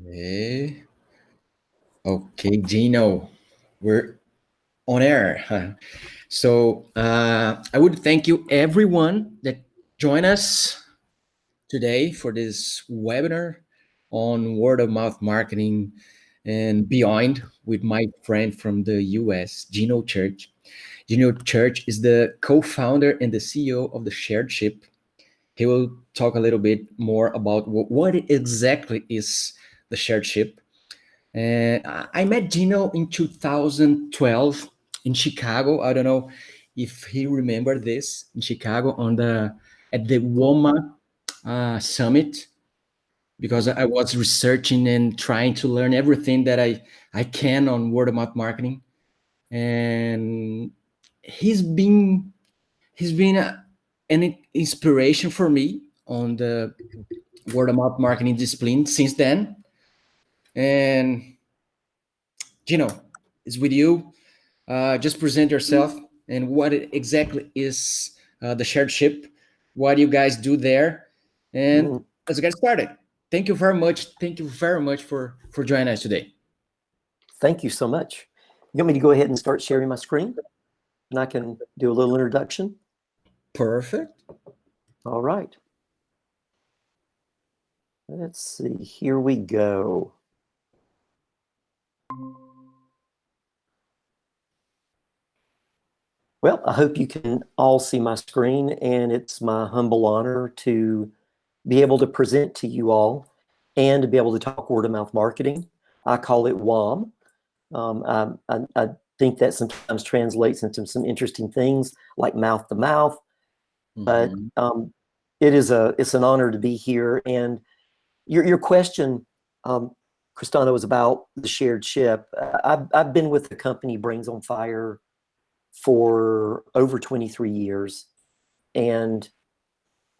Eh, Okay, Gino, we're on air. So I would thank you, everyone that joined us today for this webinar on word of mouth marketing and beyond with my friend from the US, Geno Church. Geno Church is the co-founder and the CEO of the Shared Ship. He will talk a little bit more about what exactly is the Shared Ship. And I met Gino in 2012 in Chicago. I don't know if he remembered this in Chicago on the at the WOMA summit because I was researching and trying to learn everything that I can on word of mouth marketing. And he's been an inspiration for me on the word of mouth marketing discipline since then. And Gino is with you. Just present yourself and what it exactly is the shared ship, what you guys do there, and let's get started. Thank you very much. Thank you very much for joining us today. Thank you so much. You want me to go ahead and start sharing my screen? And I can do a little introduction? Perfect. All right. Let's see. Here we go. Well, I hope you can all see my screen, and it's my humble honor to be able to present to you all and to be able to talk word of mouth marketing. I call it WOM. I think that sometimes translates into some interesting things like mouth to mouth, but it's an honor to be here. And your question, Cristano, was about the shared ship. I've been with the company Brains on Fire for over 23 years, and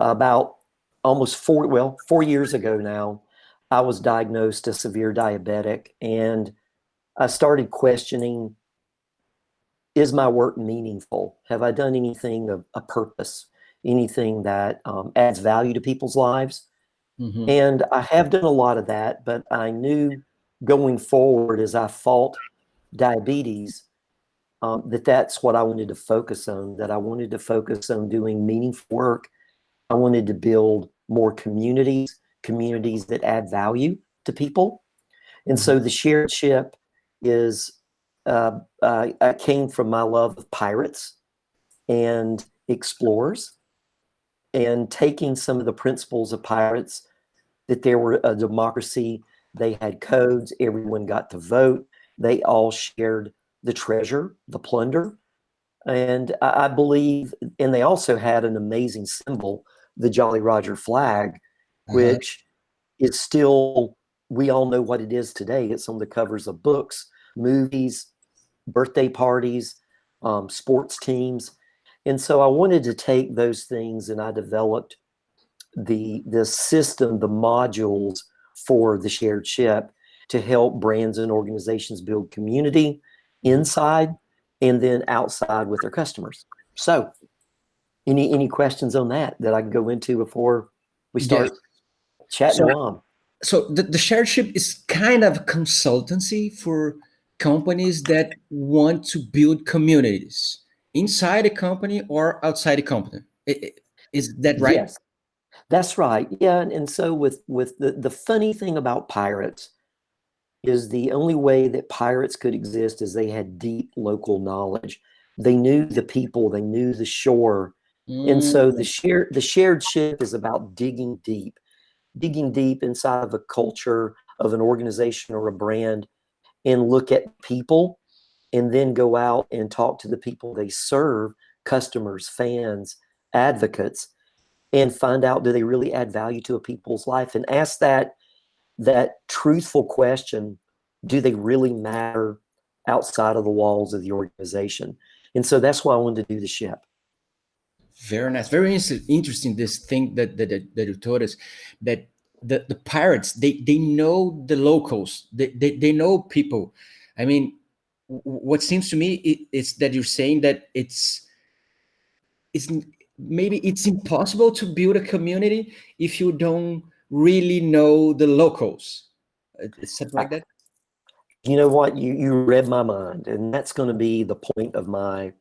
about almost 4 years ago now, I was diagnosed a severe diabetic, and I started questioning, is my work meaningful? Have I done anything of a purpose, anything that adds value to people's lives? And I have done a lot of that, but I knew going forward as I fought diabetes, that's what I wanted to focus on, that I wanted to focus on doing meaningful work. I wanted to build more communities that add value to people. And so the shared ship is, I came from my love of pirates and explorers, and taking some of the principles of pirates, that there were a democracy, they had codes, everyone got to vote, they all shared the treasure, the plunder. And I believe, and they also had an amazing symbol, the Jolly Roger flag, which is still, we all know what it is today. It's on the covers of books, movies, birthday parties, sports teams. And so I wanted to take those things, and I developed the system, the modules for the shared ship to help brands and organizations build community inside and then outside with their customers. So any questions on that I can go into before we start chatting along? So the shared ship is kind of a consultancy for companies that want to build communities inside a company or outside a company. Is that right? Yes, that's right. Yeah, and so with the funny thing about pirates is the only way that pirates could exist is they had deep local knowledge. They knew the people, they knew the shore. And so the shared ship is about digging deep inside of a culture, of an organization or a brand, and look at people, and then go out and talk to the people they serve, customers, fans, advocates, and find out, do they really add value to a people's life? And ask that truthful question, do they really matter outside of the walls of the organization? And so that's why I wanted to do the ship. Very nice. Very interesting, this thing that you told us, that the pirates, they know the locals, they know people. I mean, what seems to me is that you're saying that it's maybe it's impossible to build a community if you don't really know the locals. It's something like that. You know what? You read my mind, and that's going to be the point of my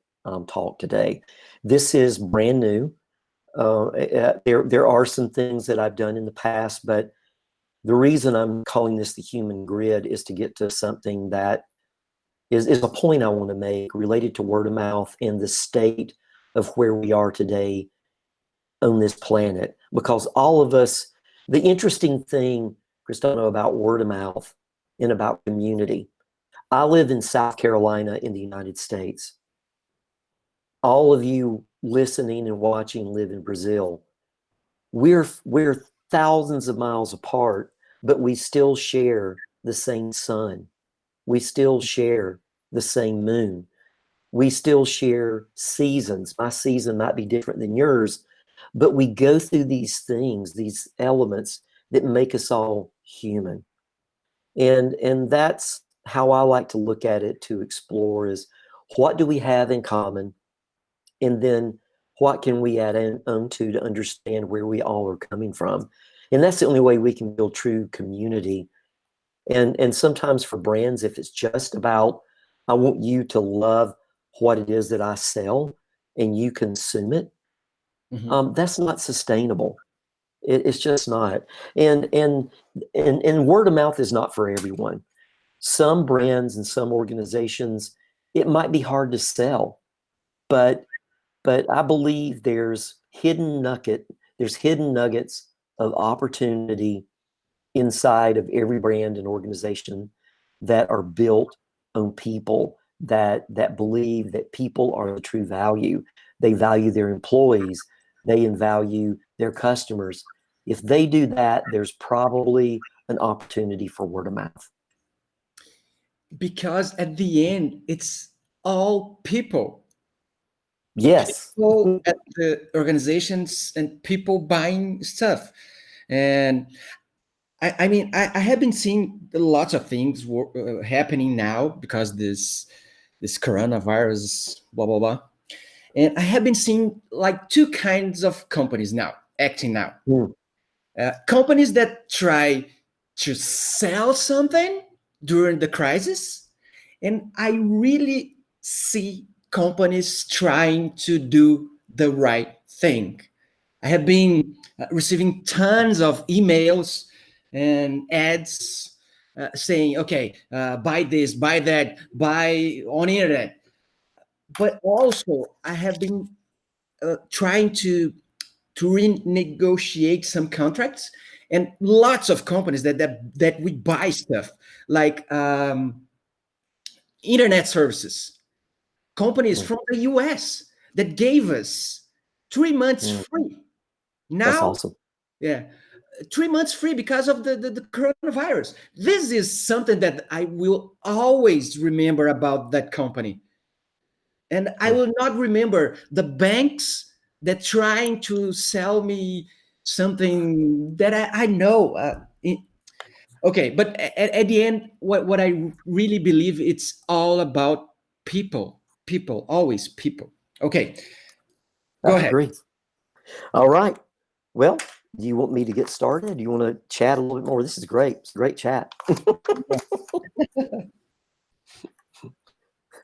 talk today. This is brand new. There are some things that I've done in the past, but the reason I'm calling this the human grid is to get to something that is a point I want to make related to word of mouth and the state of where we are today on this planet. Because all of us, the interesting thing, Cristiano, about word of mouth and about community. I live in South Carolina in the United States. All of you listening and watching live in Brazil. We're thousands of miles apart, but we still share the same sun. We still share the same moon. We still share seasons. My season might be different than yours, but we go through these things, these elements that make us all human. And that's how I like to look at it, to explore, is what do we have in common? And then what can we add on to understand where we all are coming from? And that's the only way we can build true community. And sometimes for brands, if it's just about, I want you to love what it is that I sell and you consume it, that's not sustainable. It's just not. And word of mouth is not for everyone. Some brands and some organizations, it might be hard to sell, but I believe there's hidden nuggets of opportunity inside of every brand and organization that are built on people that believe that people are the true value. They value their employees. They value their customers. If they do that, there's probably an opportunity for word of mouth. Because at the end, it's all people. Yes. People at the organizations and people buying stuff. And I mean, I have been seeing lots of things happening now because this coronavirus, blah blah blah. And I have been seeing like two kinds of companies now acting now. Mm. Companies that try to sell something during the crisis, and I really see companies trying to do the right thing. I have been receiving tons of emails and ads saying, okay, buy this, buy that, buy on internet. But also, I have been trying to renegotiate some contracts, and lots of companies that we buy stuff like internet services, companies Mm. from the US that gave us 3 months Mm. free. That's Now, awesome. yeah, 3 months free because of the coronavirus. This is something that I will always remember about that company. And I Mm. will not remember the banks that trying to sell me something that I know. Okay, but at the end, what I really believe, it's all about people. People, always people. Okay, go I ahead. agree. All right. Well, do you want me to get started? Do you want to chat a little bit more? This is great. It's a great chat.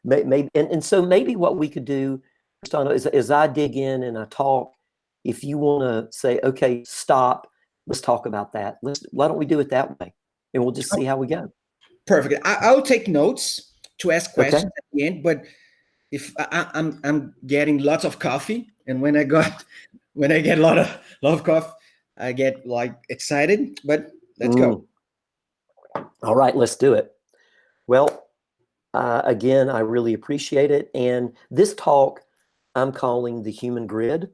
Maybe, and so maybe what we could do, Cristiano, is as I dig in and I talk, if you want to say, okay, stop, let's talk about that. Why don't we do it that way? And we'll just see how we go. Perfect. I'll take notes to ask Okay. questions at the end, but if I'm getting lots of coffee, and when I get a lot of coffee, I get like excited. But let's go. Mm. All right, let's do it. Well, again, I really appreciate it. And this talk I'm calling the human grid,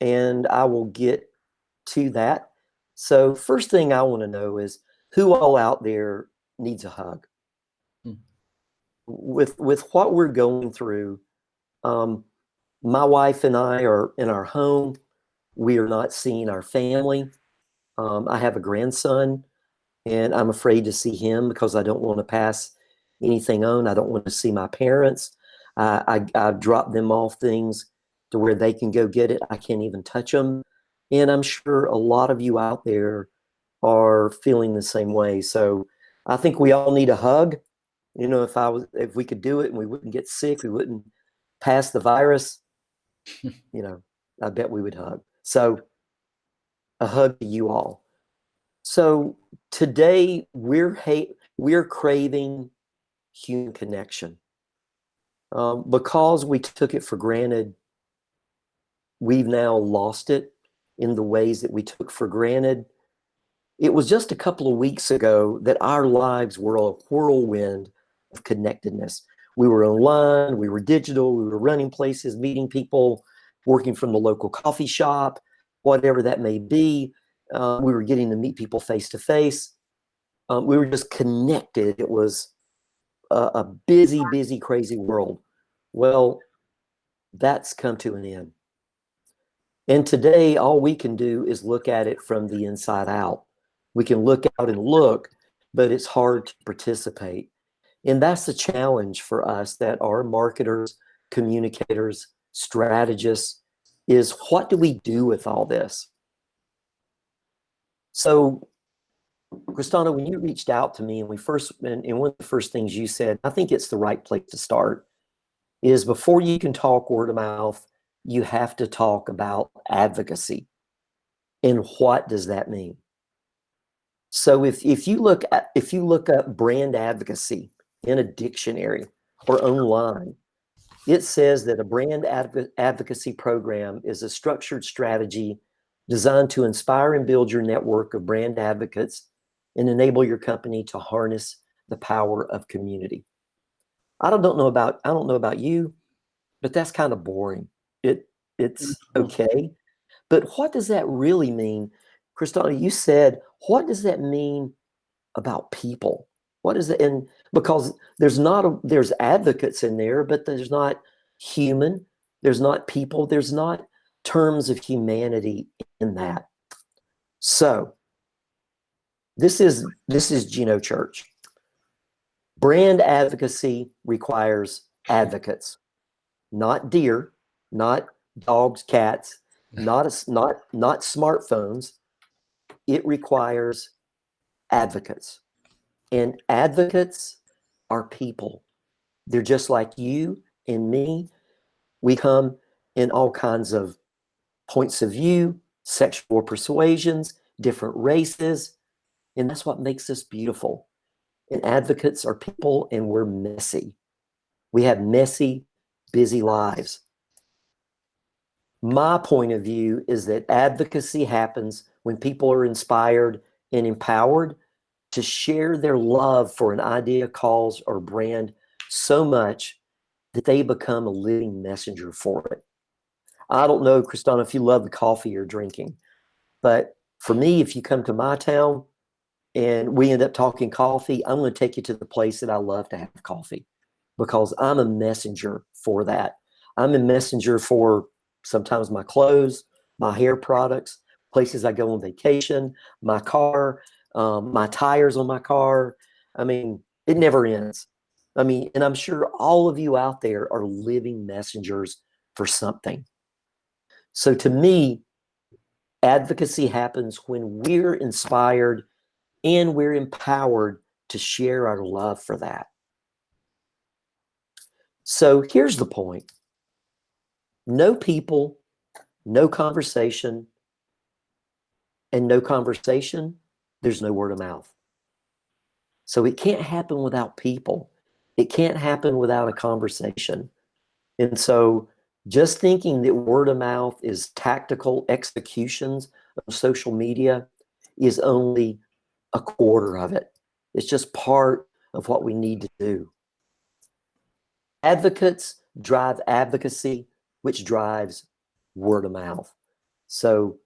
and I will get to that. So first thing I want to know is who all out there needs a hug? Hmm. With what we're going through, um, my wife and I are in our home. We are not seeing our family. I have a grandson, and I'm afraid to see him because I don't want to pass anything on. I don't want to see my parents. I drop them off things to where they can go get it. I can't even touch them. And I'm sure a lot of you out there are feeling the same way. So I think we all need a hug. You know, if we could do it and we wouldn't get sick, we wouldn't pass the virus, you know, I bet we would hug. So a hug to you all. So today we're craving human connection. Because we took it for granted, we've now lost it in the ways that we took for granted. It was just a couple of weeks ago that our lives were a whirlwind of connectedness. We were online, we were digital, we were running places, meeting people, working from the local coffee shop, whatever that may be. We were getting to meet people face to face. We were just connected. It was a busy, busy, crazy world. Well, that's come to an end. And today, all we can do is look at it from the inside out. We can look out and look, but it's hard to participate. And that's the challenge for us that are marketers, communicators, strategists, is what do we do with all this? So, Cristana, when you reached out to me and one of the first things you said, I think it's the right place to start, is before you can talk word of mouth, you have to talk about advocacy. And what does that mean? So if you look up brand advocacy in a dictionary or online, it says that a brand advocacy program is a structured strategy designed to inspire and build your network of brand advocates and enable your company to harness the power of community. I don't know about you, but that's kind of boring. It's okay. But what does that really mean? Cristana, you said, what does that mean about people? What is it? And because there's advocates in there, but there's not human, there's not people, there's not terms of humanity in that. So this is Geno Church. Brand advocacy requires advocates, not deer, not dogs, cats, not smartphones. It requires advocates. And advocates are people. They're just like you and me. We come in all kinds of points of view, sexual persuasions, different races, and that's what makes us beautiful. And advocates are people, and we're messy. We have messy, busy lives. My point of view is that advocacy happens when people are inspired and empowered to share their love for an idea, cause, or brand so much that they become a living messenger for it. I don't know, Cristana, if you love the coffee you're drinking, but for me, if you come to my town and we end up talking coffee, I'm going to take you to the place that I love to have coffee because I'm a messenger for that. I'm a messenger for sometimes my clothes, my hair products, places I go on vacation, my car, my tires on my car. I mean, it never ends. I mean, and I'm sure all of you out there are living messengers for something. So to me, advocacy happens when we're inspired and we're empowered to share our love for that. So here's the point. No people, no conversation, and no conversation, there's no word of mouth. So it can't happen without people. It can't happen without a conversation. And so just thinking that word of mouth is tactical executions of social media is only a quarter of it. It's just part of what we need to do. Advocates drive advocacy, which drives word of mouth. So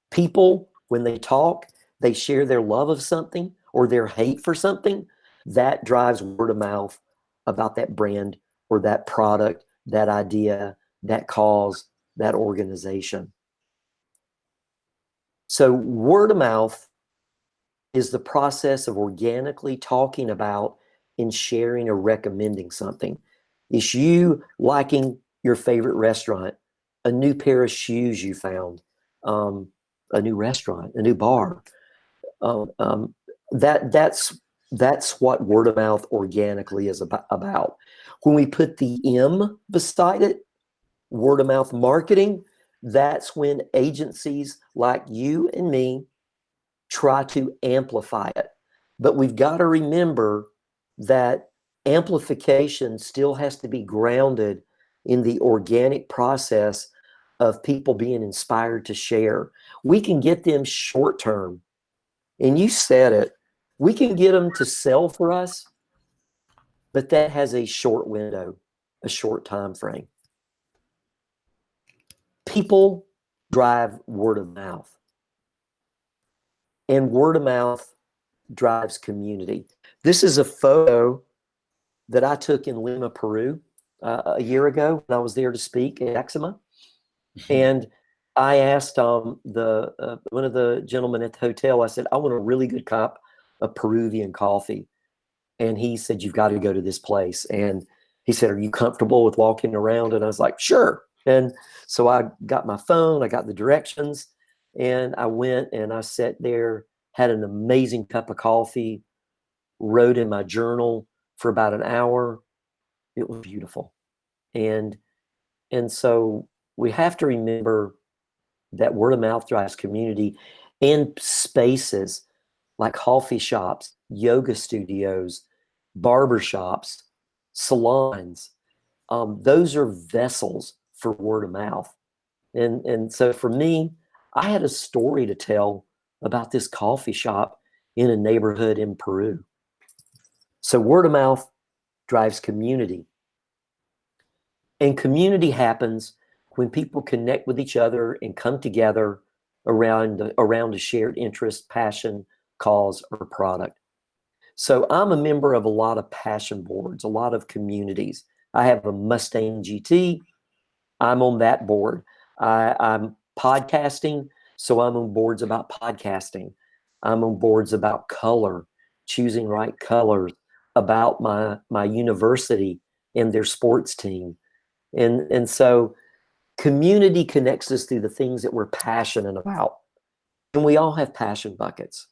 people, when they talk, they share their love of something or their hate for something. That drives word of mouth about that brand or that product, that idea, that cause, that organization. So word of mouth is the process of organically talking about and sharing or recommending something. It's you liking your favorite restaurant, a new pair of shoes you found, a new restaurant, a new bar. That's That's what word of mouth organically is about. When we put the M beside it, word of mouth marketing, that's when agencies like you and me try to amplify it. But we've got to remember that amplification still has to be grounded in the organic process of people being inspired to share. We can get them short term, and you said it, we can get them to sell for us, but that has a short window, a short time frame. People drive word of mouth, and word of mouth drives community. This is a photo that I took in Lima, Peru, a year ago when I was there to speak at Eczema. And I asked one of the gentlemen at the hotel, I said, I want a really good cup of Peruvian coffee. And he said, you've got to go to this place. And he said, are you comfortable with walking around? And I was like, sure. And so I got my phone, I got the directions, and I went and I sat there, had an amazing cup of coffee, wrote in my journal for about an hour. It was beautiful. And so we have to remember that word of mouth drives community, and spaces like coffee shops, yoga studios, barber shops, salons. Those are vessels for word of mouth. And so for me, I had a story to tell about this coffee shop in a neighborhood in Peru. So word of mouth drives community. And community happens when people connect with each other and come together around a shared interest, passion, cause, or product. So I'm a member of a lot of passion boards, a lot of communities. I have a Mustang GT. I'm on that board. I'm podcasting, so I'm on boards about podcasting. I'm on boards about color, choosing right colors, about my university and their sports team. And so community connects us through the things that we're passionate about. And we all have passion buckets.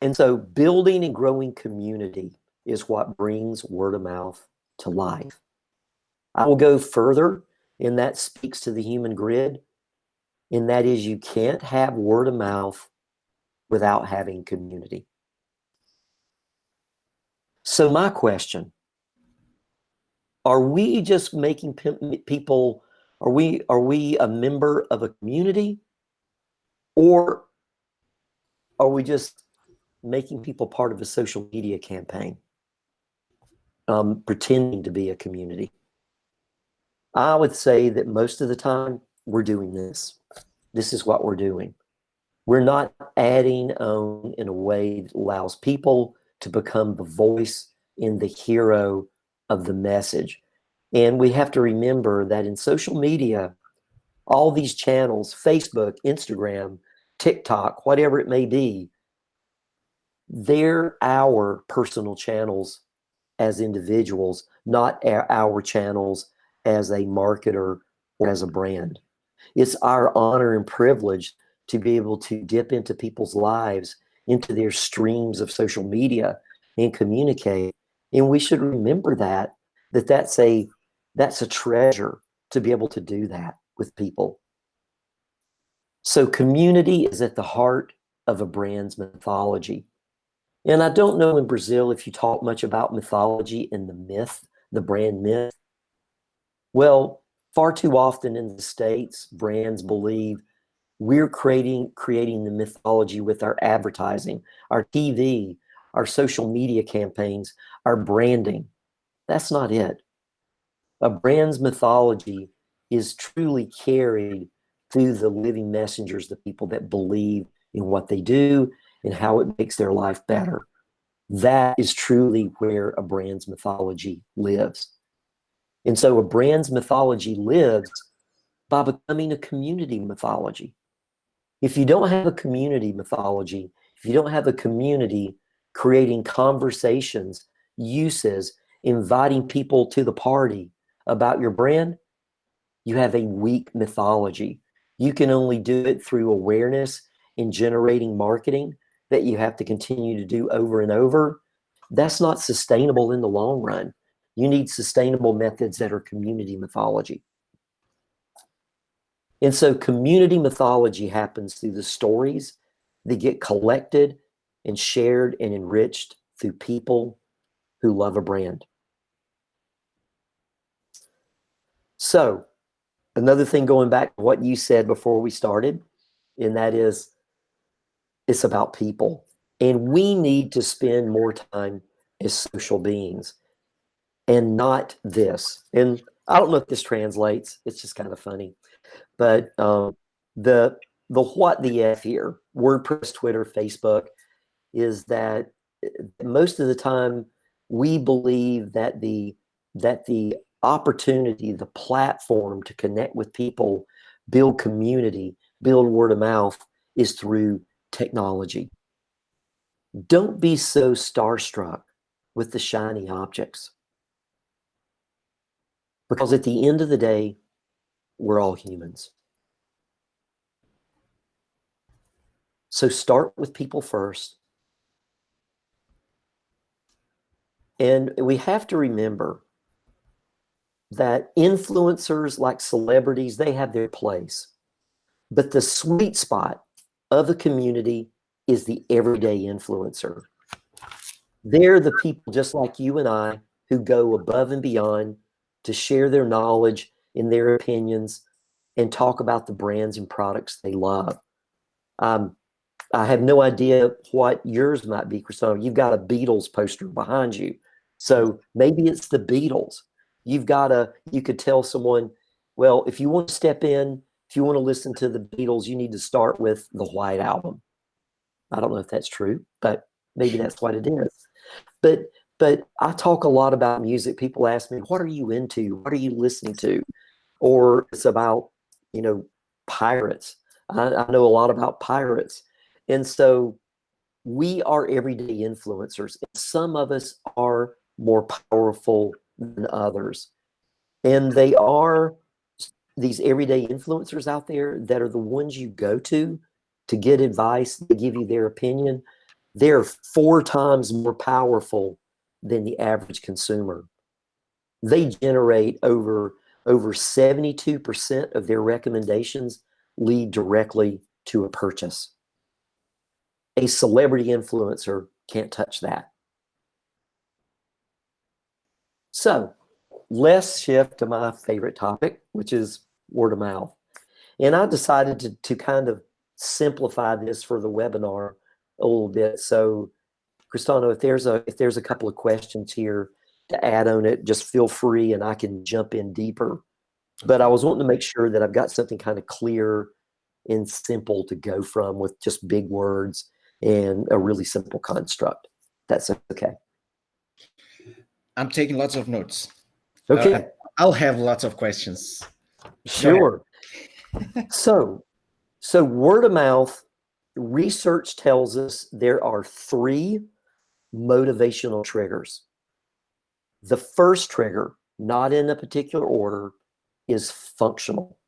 And so building and growing community is what brings word of mouth to life. I will go further, and that speaks to the human grid, and that is you can't have word of mouth without having community. So my question, are we just making people, are we a member of a community, or are we just making people part of a social media campaign, pretending to be a community? I would say that most of the time we're doing this. This is what we're doing. We're not adding on in a way that allows people to become the voice and the hero of the message. And we have to remember that in social media, all these channels, Facebook, Instagram, TikTok, whatever it may be, they're our personal channels as individuals, not our channels as a marketer or as a brand. It's our honor and privilege to be able to dip into people's lives, into their streams of social media and communicate. And we should remember that's a treasure to be able to do that with people. So community is at the heart of a brand's mythology. And I don't know in Brazil if you talk much about mythology and the myth, the brand myth. Well, far too often in the States, brands believe we're creating the mythology with our advertising, our TV, our social media campaigns, our branding. That's not it. A brand's mythology is truly carried through the living messengers, the people that believe in what they do and how it makes their life better. That is truly where a brand's mythology lives. And so a brand's mythology lives by becoming a community mythology. If you don't have a community mythology, if you don't have a community creating conversations, uses, inviting people to the party about your brand, you have a weak mythology. You can only do it through awareness and generating marketing. that you have to continue to do over and over, that's not sustainable in the long run. You need sustainable methods that are community mythology. And so community mythology happens through the stories that get collected and shared and enriched through people who love a brand. So another thing, going back to what you said before we started, and that is, it's about people. And we need to spend more time as social beings and not this. And I don't know if this translates. It's just kind of funny. But the what the F here, WordPress, Twitter, Facebook, is that most of the time we believe that the opportunity, the platform to connect with people, build community, build word of mouth is through technology. Don't be so starstruck with the shiny objects, because at the end of the day, we're all humans. So start with people first. And we have to remember that influencers, like celebrities, they have their place. But the sweet spot of a community is the everyday influencer. They're the people just like you and I who go above and beyond to share their knowledge and their opinions and talk about the brands and products they love. I have no idea what yours might be, Cristiano. You've got a Beatles poster behind you. So maybe it's the Beatles. You could tell someone, well, if you want to step in, if you want to listen to the Beatles, you need to start with the White Album. I don't know if that's true, but maybe that's what it is. But I talk a lot about music. People ask me, what are you into? What are you listening to? Or it's about, pirates. I know a lot about pirates. And so we are everyday influencers. Some of us are more powerful than others. And they are these everyday influencers out there that are the ones you go to get advice, to give you their opinion. They're 4 times more powerful than the average consumer. They generate over 72% of their recommendations lead directly to a purchase. A celebrity influencer can't touch that. So let's shift to my favorite topic, which is word of mouth. And I decided to kind of simplify this for the webinar a little bit. So, Cristiano, if there's a couple of questions here to add on it, just feel free and I can jump in deeper. But I was wanting to make sure that I've got something kind of clear and simple to go from, with just big words and a really simple construct. That's okay. I'm taking lots of notes. Okay. I'll have lots of questions. Sure. So word of mouth, research tells us there are 3 motivational triggers. The first trigger, not in a particular order, is functional.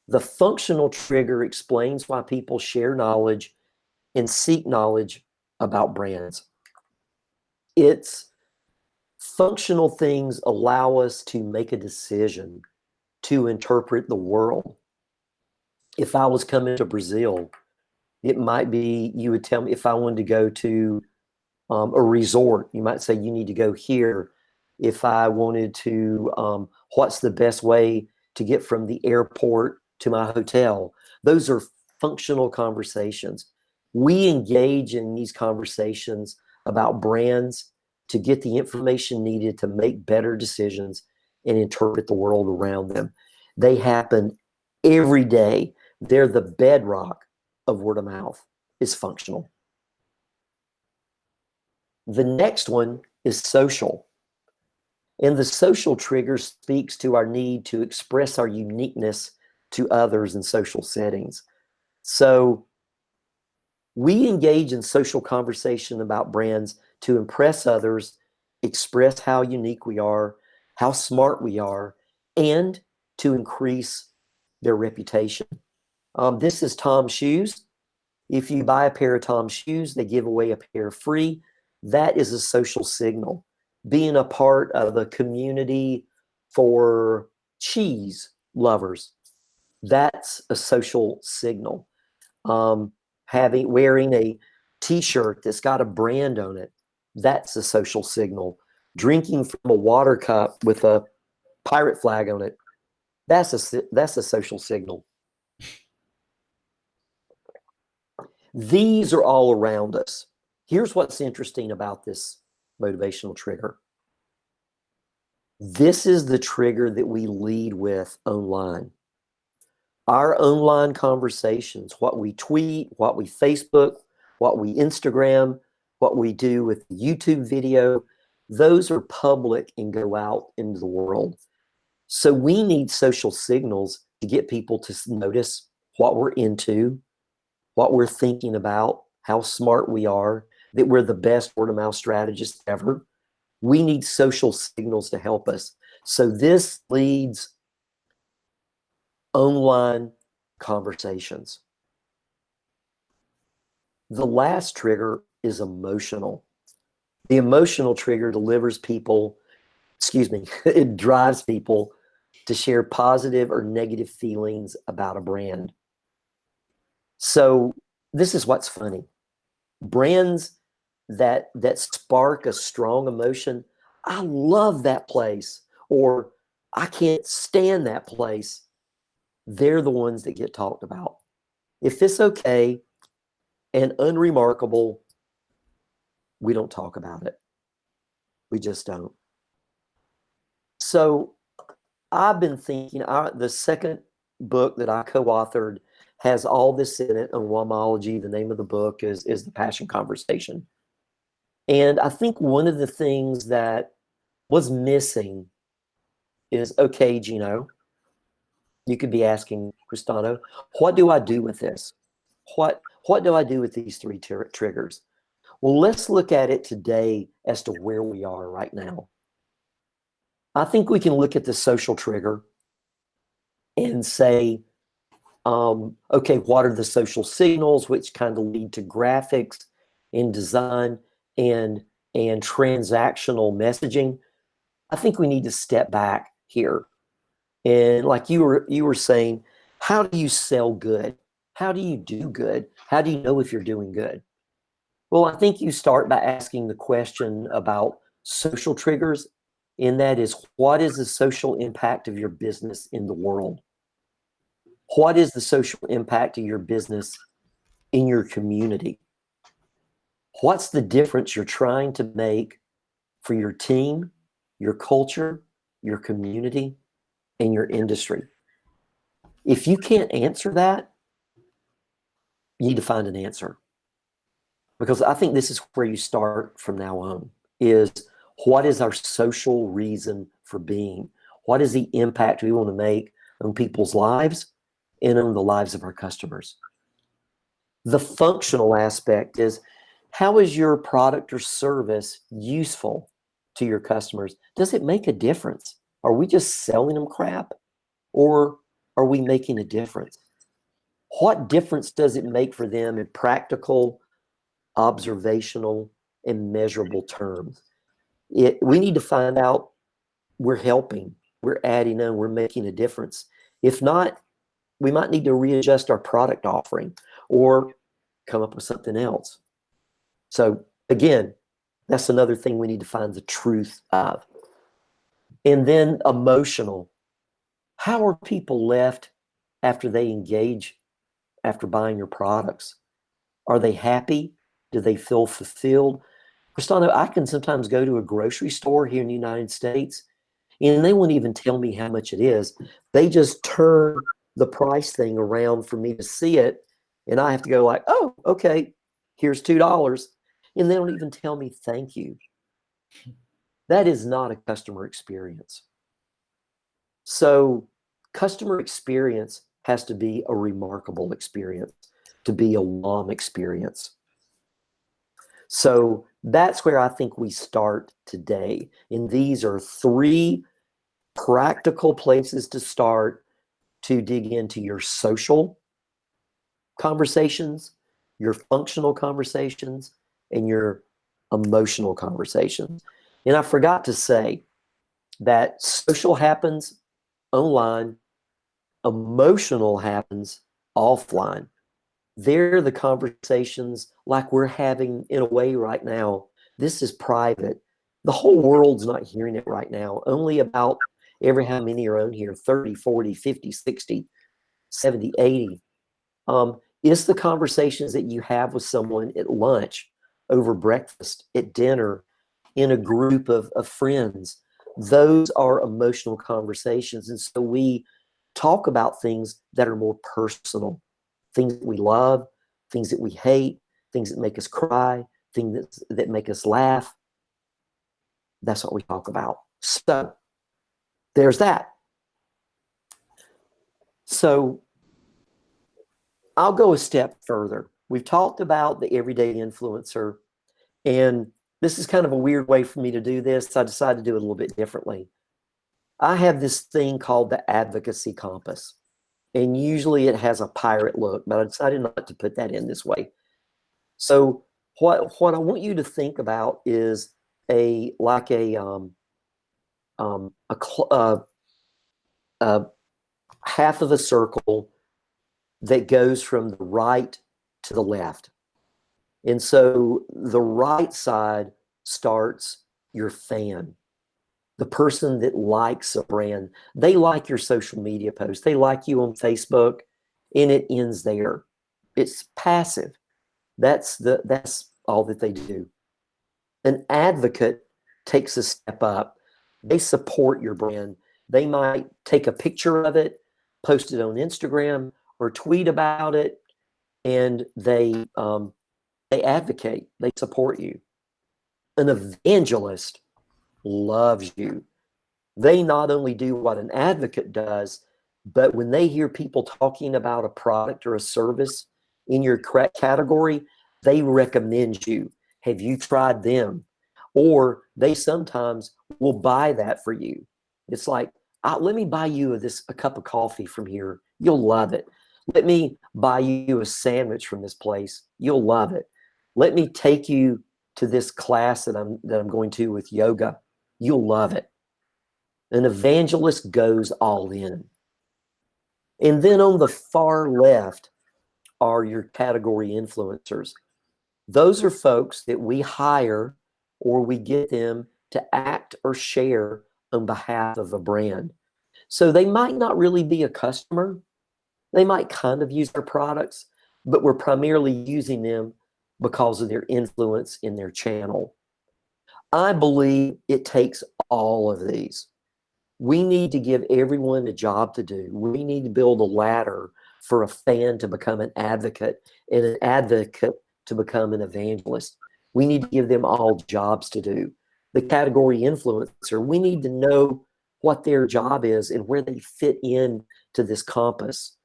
The functional trigger explains why people share knowledge and seek knowledge about brands. It's functional things allow us to make a decision to interpret the world. If I was coming to Brazil, it might be, you would tell me, if I wanted to go to a resort, you might say you need to go here. If I wanted to, what's the best way to get from the airport to my hotel? Those are functional conversations. We engage in these conversations about brands to get the information needed to make better decisions and interpret the world around them. They happen every day. They're the bedrock of word of mouth, is functional. The next one is social. And the social trigger speaks to our need to express our uniqueness to others in social settings. So we engage in social conversation about brands to impress others, express how unique we are, how smart we are, and to increase their reputation. This is Tom's shoes. If you buy a pair of Tom's shoes, they give away a pair free. That is a social signal. Being a part of a community for cheese lovers, that's a social signal. Wearing a t-shirt that's got a brand on it, that's a social signal. Drinking from a water cup with a pirate flag on it, that's a social signal. These are all around us. Here's what's interesting about this motivational trigger. This is the trigger that we lead with online. Our online conversations, what we tweet, what we Facebook, what we Instagram, what we do with YouTube video, those are public and go out into the world. So we need social signals to get people to notice what we're into, what we're thinking about, how smart we are, that we're the best word of mouth strategists ever. We need social signals to help us. So this leads online conversations. The last trigger is emotional. The emotional trigger delivers people, it drives people to share positive or negative feelings about a brand. So this is what's funny. Brands that spark a strong emotion, I love that place, or I can't stand that place, they're the ones that get talked about. If it's okay and unremarkable, we don't talk about it. We just don't. So I've been thinking, the second book that I co-authored has all this in it on Womology. The name of the book is The Passion Conversation. And I think one of the things that was missing is, okay, Geno, you could be asking Cristano, what do I do with this? What do I do with these three triggers? Well, let's look at it today as to where we are right now. I think we can look at the social trigger and say, okay, what are the social signals which kind of lead to graphics and design and transactional messaging? I think we need to step back here. And like you were saying, how do you sell good? How do you do good? How do you know if you're doing good? Well, I think you start by asking the question about social triggers, and that is, what is the social impact of your business in the world? What is the social impact of your business in your community? What's the difference you're trying to make for your team, your culture, your community, and your industry? If you can't answer that, you need to find an answer. Because I think this is where you start from now on, is what is our social reason for being? What is the impact we want to make on people's lives and on the lives of our customers? The functional aspect is, how is your product or service useful to your customers? Does it make a difference? Are we just selling them crap, or are we making a difference? What difference does it make for them in practical, observational, and measurable terms? We need to find out we're helping, we're adding on, we're making a difference. If not, we might need to readjust our product offering or come up with something else. So again, that's another thing we need to find the truth of. And then emotional. How are people left after they engage, after buying your products? Are they happy? Do they feel fulfilled? Cristano, I can sometimes go to a grocery store here in the United States, and they won't even tell me how much it is. They just turn the price thing around for me to see it, and I have to go like, oh, okay, here's $2. And they don't even tell me thank you. That is not a customer experience. So customer experience has to be a remarkable experience, to be a WOM experience. So that's where I think we start today. And these are three practical places to start to dig into your social conversations, your functional conversations, and your emotional conversations. And I forgot to say that social happens online, emotional happens offline. They're the conversations like we're having in a way right now. This is private. The whole world's not hearing it right now. Only about every how many are on here, 30, 40, 50, 60, 70, 80. It's the conversations that you have with someone at lunch, over breakfast, at dinner, in a group of friends. Those are emotional conversations. And so we talk about things that are more personal, things that we love, things that we hate, things that make us cry, things that make us laugh. That's what we talk about. So there's that. So I'll go a step further. We've talked about the everyday influencer, and this is kind of a weird way for me to do this. I decided to do it a little bit differently. I have this thing called the advocacy compass, and usually it has a pirate look, but I decided not to put that in this way. So what I want you to think about is a half of a circle that goes from the right to the left. And so the right side starts your fan, the person that likes a brand. They like your social media post. They like you on Facebook, and it ends there. It's passive. That's all that they do. An advocate takes a step up. They support your brand. They might take a picture of it, post it on Instagram, or tweet about it, and they advocate. They support you. An evangelist loves you. They not only do what an advocate does, but when they hear people talking about a product or a service in your category, they recommend you. Have you tried them? Or they sometimes will buy that for you. It's like, let me buy you a cup of coffee from here. You'll love it. Let me buy you a sandwich from this place. You'll love it. Let me take you to this class that I'm going to with yoga. You'll love it. An evangelist goes all in. And then on the far left are your category influencers. Those are folks that we hire or we get them to act or share on behalf of a brand. So they might not really be a customer. They might kind of use our products, but we're primarily using them because of their influence in their channel. I believe it takes all of these. We need to give everyone a job to do. We need to build a ladder for a fan to become an advocate and an advocate to become an evangelist. We need to give them all jobs to do. The category influencer, we need to know what their job is and where they fit in to this compass,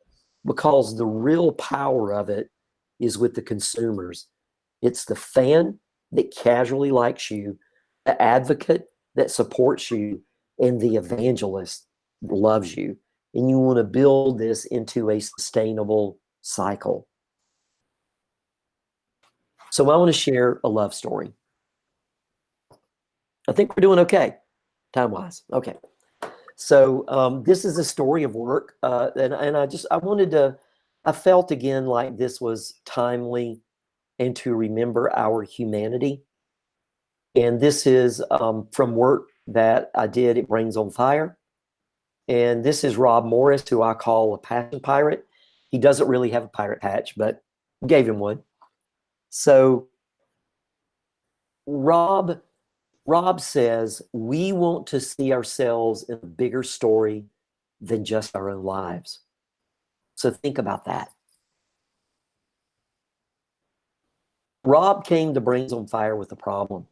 because the real power of it is with the consumers. It's the fan that casually likes you, the advocate that supports you, and the evangelist loves you. And you want to build this into a sustainable cycle. So I want to share a love story. I think we're doing okay, time-wise. Okay. So this is a story of work. And I felt again like this was timely and to remember our humanity. And this is from work that I did at Brains on Fire. And this is Rob Morris, who I call a passion pirate. He doesn't really have a pirate patch, but gave him one. So Rob says, we want to see ourselves in a bigger story than just our own lives. So think about that. Rob came to Brains on Fire with a problem.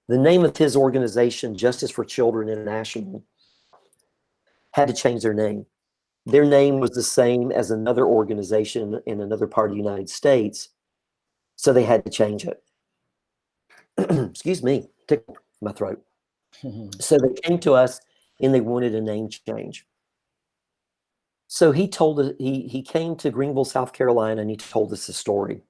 The name of his organization, Justice for Children International, had to change their name. Their name was the same as another organization in another part of the United States, so they had to change it. Excuse me, tickled my throat. So they came to us and they wanted a name change. So he told us, he came to Greenville, South Carolina, and he told us a story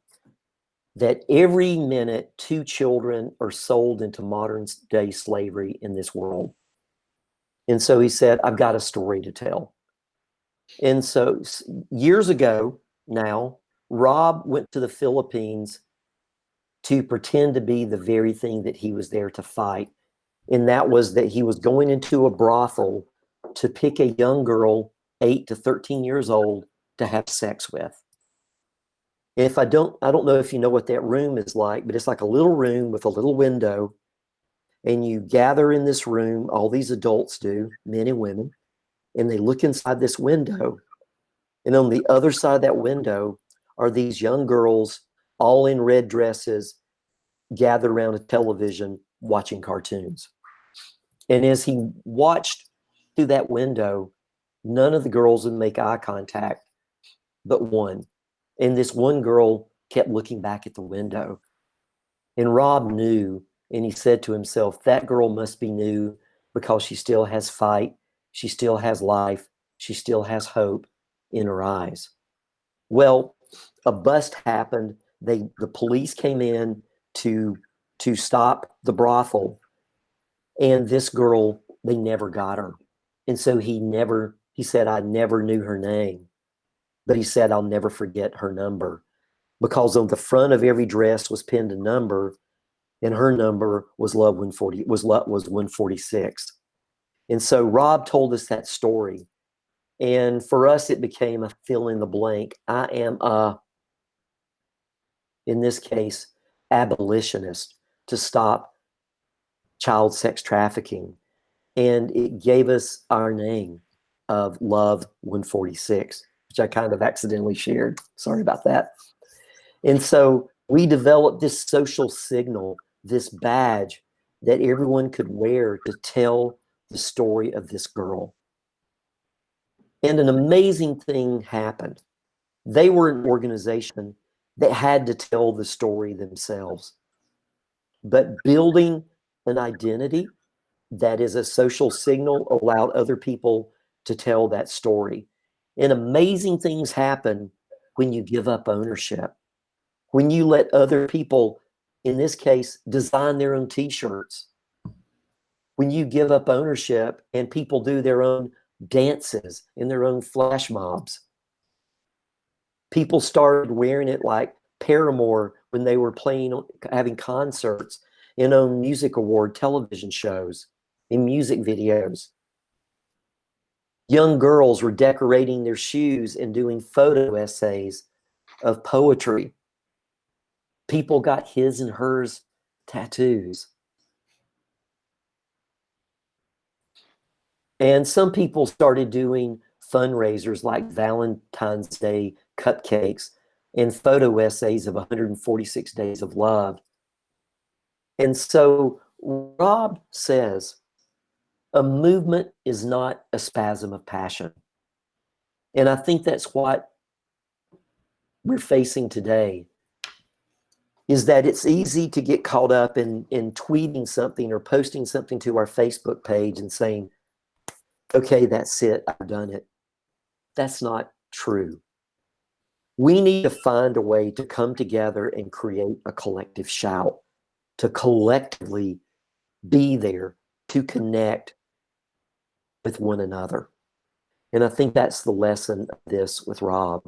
that every minute 2 children are sold into modern day slavery in this world. And so he said, I've got a story to tell. And so years ago now, Rob went to the Philippines to pretend to be the very thing that he was there to fight. And that was that he was going into a brothel to pick a young girl, 8 to 13 years old, to have sex with. If I don't know if you know what that room is like, but it's like a little room with a little window, and you gather in this room, all these adults do, men and women, and they look inside this window, and on the other side of that window are these young girls, all in red dresses, gathered around a television watching cartoons. And as he watched through that window, none of the girls would make eye contact but one. And this one girl kept looking back at the window. And Rob knew, and he said to himself, that girl must be new because she still has fight, she still has life, she still has hope in her eyes. Well, a bust happened. The police came in to stop the brothel, and this girl, they never got her. And so he said, I never knew her name, but he said, I'll never forget her number, because on the front of every dress was pinned a number, and her number was 146. And so Rob told us that story. And for us, it became a fill in the blank. I am in this case, abolitionist, to stop child sex trafficking. And it gave us our name of Love 146, which I kind of accidentally shared. Sorry about that. And so we developed this social signal, this badge that everyone could wear to tell the story of this girl. And an amazing thing happened. They were an organization that had to tell the story themselves. But building an identity that is a social signal allowed other people to tell that story. And amazing things happen when you give up ownership. When you let other people, in this case, design their own t-shirts. When you give up ownership and people do their own dances and their own flash mobs. People started wearing it like Paramore when they were having concerts and on music award television shows, in music videos. Young girls were decorating their shoes and doing photo essays of poetry. People got his and hers tattoos. And some people started doing fundraisers like Valentine's Day cupcakes and photo essays of 146 Days of Love. And so Rob says, a movement is not a spasm of passion. And I think that's what we're facing today, is that it's easy to get caught up in tweeting something or posting something to our Facebook page and saying, okay, that's it, I've done it. That's not true. We need to find a way to come together and create a collective shout, to collectively be there, to connect with one another. And I think that's the lesson of this with Rob.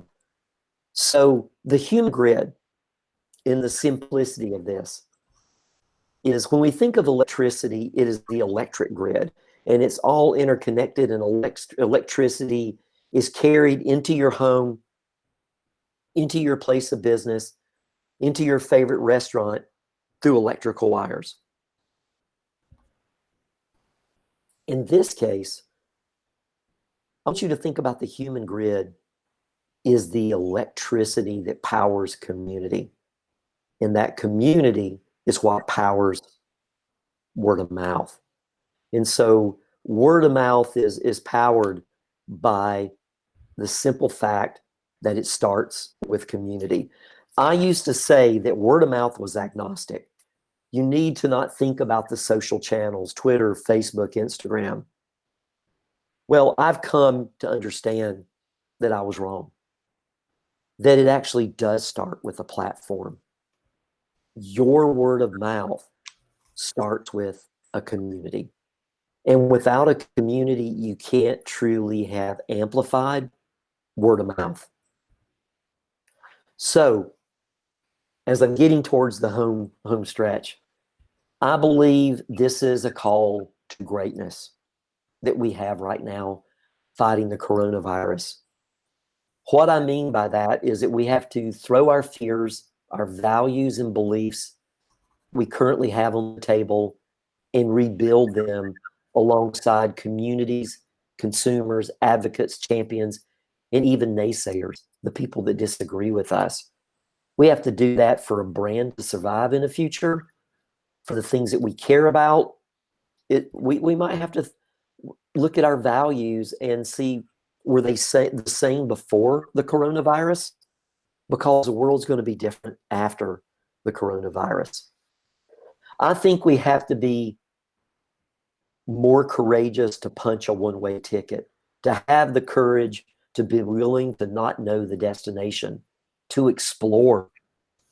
So the human grid, in the simplicity of this, is when we think of electricity, it is the electric grid, and it's all interconnected, and electricity is carried into your home, into your place of business, into your favorite restaurant through electrical wires. In this case, I want you to think about the human grid is the electricity that powers community. And that community is what powers word of mouth. And so word of mouth is powered by the simple fact that it starts with community. I used to say that word of mouth was agnostic. You need to not think about the social channels, Twitter, Facebook, Instagram. Well, I've come to understand that I was wrong, that it actually does start with a platform. Your word of mouth starts with a community. And without a community, you can't truly have amplified word of mouth. So, as I'm getting towards the home stretch, I believe this is a call to greatness that we have right now fighting the coronavirus. What I mean by that is that we have to throw our fears, our values and beliefs we currently have on the table and rebuild them alongside communities, consumers, advocates, champions, and even naysayers, the people that disagree with us. We have to do that for a brand to survive in the future, for the things that we care about. We might have to look at our values and see, were they the same before the coronavirus? Because the world's going to be different after the coronavirus. I think we have to be more courageous to punch a one-way ticket, to have the courage to be willing to not know the destination, to explore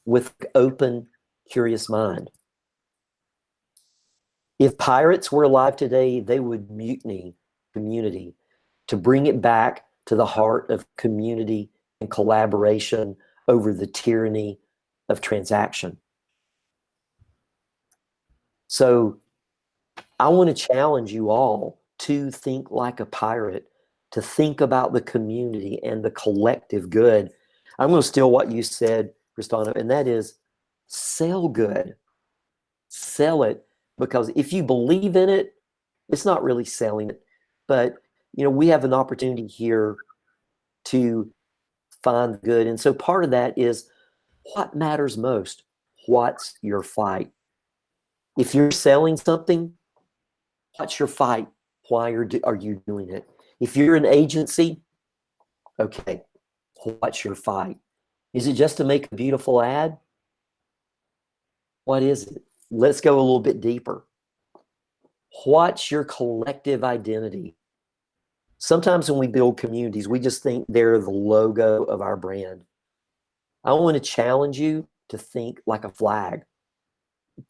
with open, curious mind. If pirates were alive today, they would mutiny community to bring it back to the heart of community and collaboration over the tyranny of transaction. So I want to challenge you all to think like a pirate, to think about the community and the collective good. I'm going to steal what you said, Cristano, and that is sell good. Sell it, because if you believe in it, it's not really selling it. But, we have an opportunity here to find good. And so part of that is what matters most. What's your fight? If you're selling something, what's your fight? Why are you doing it? If you're an agency, okay, what's your fight? Is it just to make a beautiful ad? What is it? Let's go a little bit deeper. What's your collective identity? Sometimes when we build communities, we just think they're the logo of our brand. I want to challenge you to think like a flag.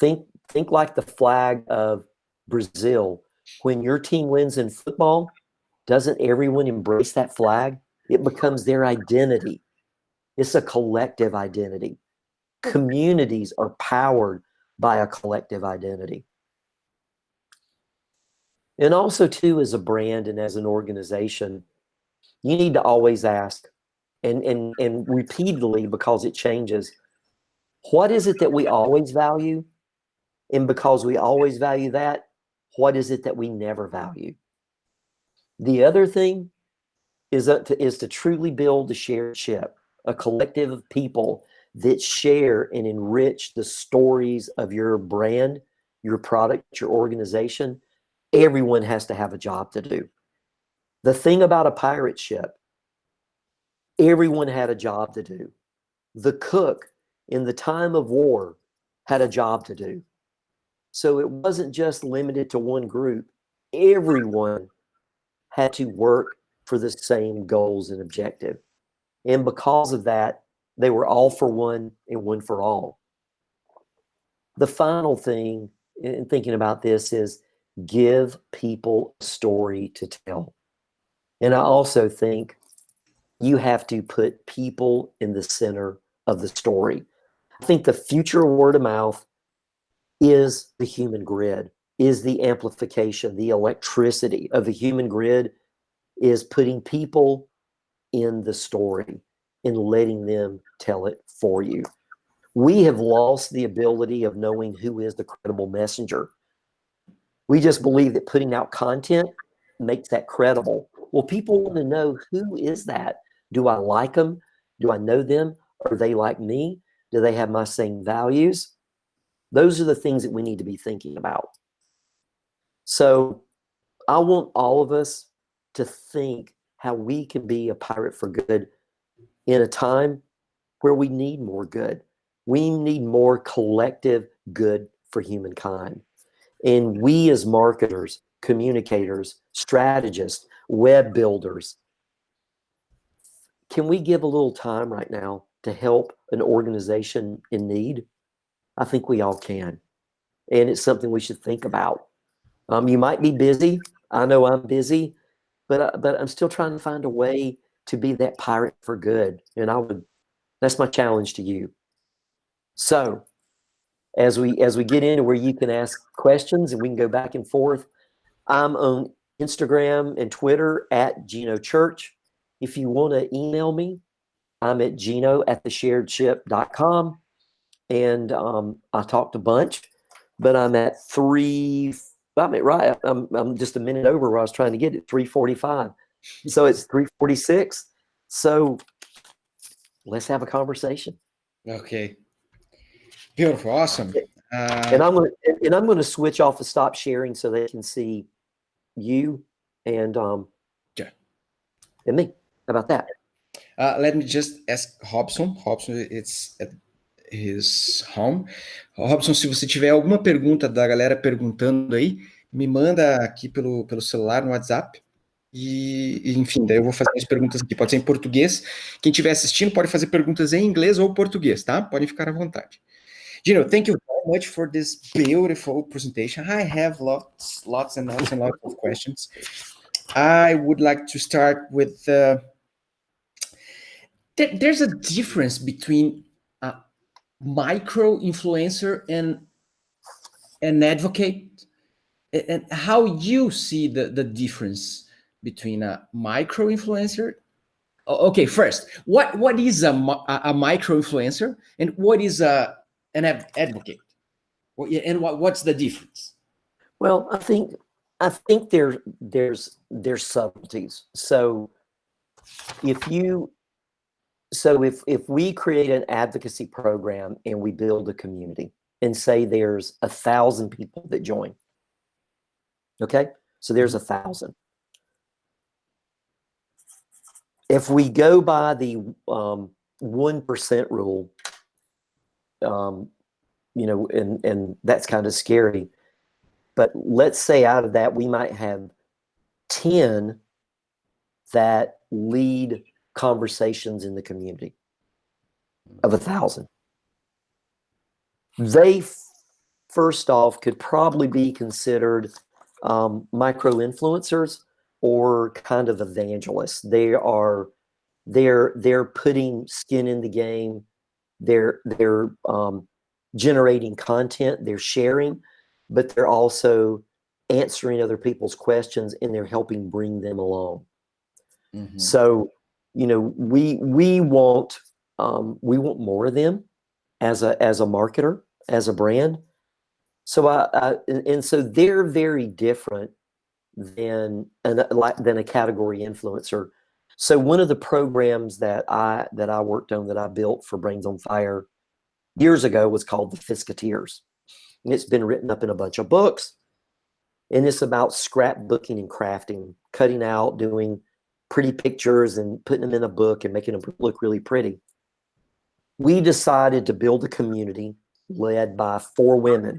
Think like the flag of Brazil. When your team wins in football, doesn't everyone embrace that flag? It becomes their identity. It's a collective identity. Communities are powered by a collective identity. And also, too, as a brand and as an organization, you need to always ask, and repeatedly, because it changes, what is it that we always value? And because we always value that, what is it that we never value? The other thing is to truly build a shared ship, a collective of people that share and enrich the stories of your brand, your product, your organization. Everyone has to have a job to do. The thing about a pirate ship, everyone had a job to do. The cook in the time of war had a job to do. So it wasn't just limited to one group. Everyone had to work for the same goals and objective. And because of that, they were all for one and one for all. The final thing in thinking about this is give people a story to tell. And I also think you have to put people in the center of the story. I think the future of word of mouth is the human grid, is the amplification, the electricity of the human grid, is putting people in the story and letting them tell it for you. We have lost the ability of knowing who is the credible messenger. We just believe that putting out content makes that credible. Well, people want to know, who is that? Do I like them? Do I know them? Are they like me? Do they have my same values? Those are the things that we need to be thinking about. So I want all of us to think how we can be a pirate for good in a time where we need more good. We need more collective good for humankind. And we as marketers, communicators, strategists, web builders, can we give a little time right now to help an organization in need? I think we all can. And it's something we should think about. You might be busy. I know I'm busy, but I'm still trying to find a way to be that pirate for good. And that's my challenge to you. So as we get into where you can ask questions and we can go back and forth, I'm on Instagram and Twitter at Geno Church. If you want to email me, I'm at geno@thesharedship.com. And I talked a bunch, but I'm at I'm just a minute over where I was trying to get it, 3:45. So it's 3:46. So let's have a conversation. Okay. Beautiful. Awesome. And I'm going to switch off and stop sharing so they can see you and Yeah. and me. How about that? Let me just ask Robson. Robson, it's at his home. Robson, se você tiver alguma pergunta da galera perguntando aí, me manda aqui pelo celular, no WhatsApp. Enfim, daí eu vou fazer as perguntas aqui. Pode ser em português. Quem estiver assistindo pode fazer perguntas em inglês ou português, tá? Podem ficar à vontade. Geno, thank you very much for this beautiful presentation. I have lots and lots of questions. I would like to start with there's a difference between a micro influencer and an advocate, and how you see the difference between a micro influencer. Okay, first, what is a micro influencer and what is an advocate? And what's the difference? Well, I think there's subtleties. So if we create an advocacy program and we build a community and say there's 1,000 people that join, okay, so there's 1,000. If we go by the 1% rule, and that's kind of scary. But let's say out of that, we might have 10 that lead conversations in the community of 1,000. They, first off, could probably be considered micro-influencers or kind of evangelists. They're putting skin in the game. They're generating content. They're sharing, but they're also answering other people's questions and they're helping bring them along. Mm-hmm. So, we want more of them as a marketer, as a brand. So and so they're very different than a category influencer. So one of the programs that I worked on, that I built for Brains on Fire years ago, was called the Fisketeers. And it's been written up in a bunch of books. And it's about scrapbooking and crafting, cutting out, doing pretty pictures and putting them in a book and making them look really pretty. We decided to build a community led by 4 women.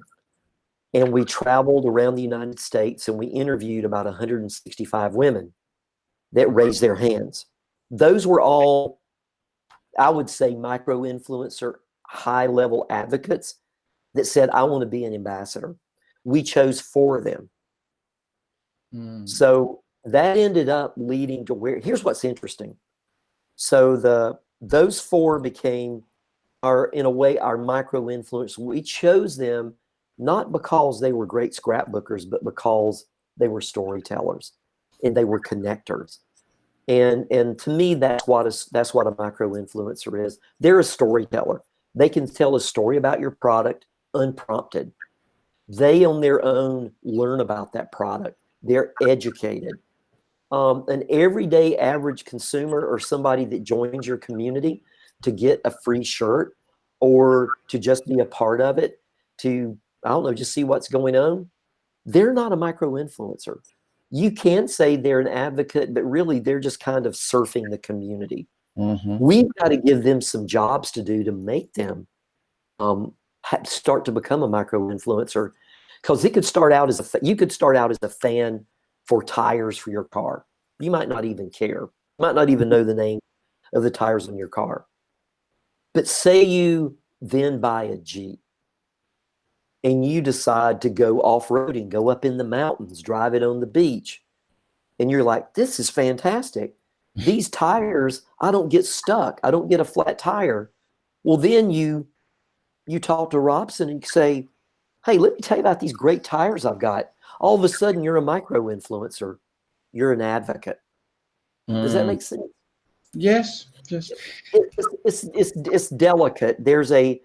And we traveled around the United States and we interviewed about 165 women that raised their hands. Those were all, I would say, micro-influencer, high-level advocates that said, I want to be an ambassador. We chose 4 of them. So that ended up leading to where, here's what's interesting. So those 4 became in a way, our micro-influencers. We chose them not because they were great scrapbookers, but because they were storytellers and they were connectors. And to me, that's what a micro-influencer is. They're a storyteller. They can tell a story about your product unprompted. They on their own learn about that product. They're educated. An everyday average consumer or somebody that joins your community to get a free shirt or to just be a part of it, to, I don't know, just see what's going on, they're not a micro-influencer. You can say they're an advocate, but really they're just kind of surfing the community. Mm-hmm. We've got to give them some jobs to do to make them start to become a micro-influencer, because you could start out as a fan for tires for your car. You might not even care. You might not even know the name of the tires on your car. But say you then buy a Jeep and you decide to go off-roading, go up in the mountains, drive it on the beach. And you're like, this is fantastic. These tires, I don't get stuck. I don't get a flat tire. Well, then you talk to Robson and say, hey, let me tell you about these great tires I've got. All of a sudden, you're a micro-influencer. You're an advocate. Does that make sense? Yes. Yes. It's delicate. There's a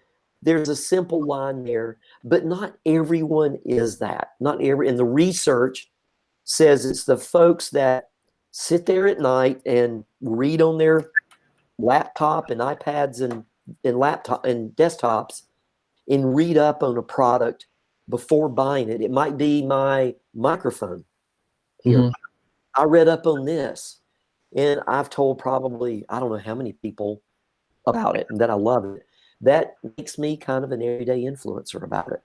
simple line there, but not everyone is that. And the research says it's the folks that sit there at night and read on their laptop and iPads and laptop and desktops and read up on a product before buying it. It might be my microphone here. Mhm. I read up on this, and I've told probably, I don't know how many people about it and that I love it. That makes me kind of an everyday influencer about it.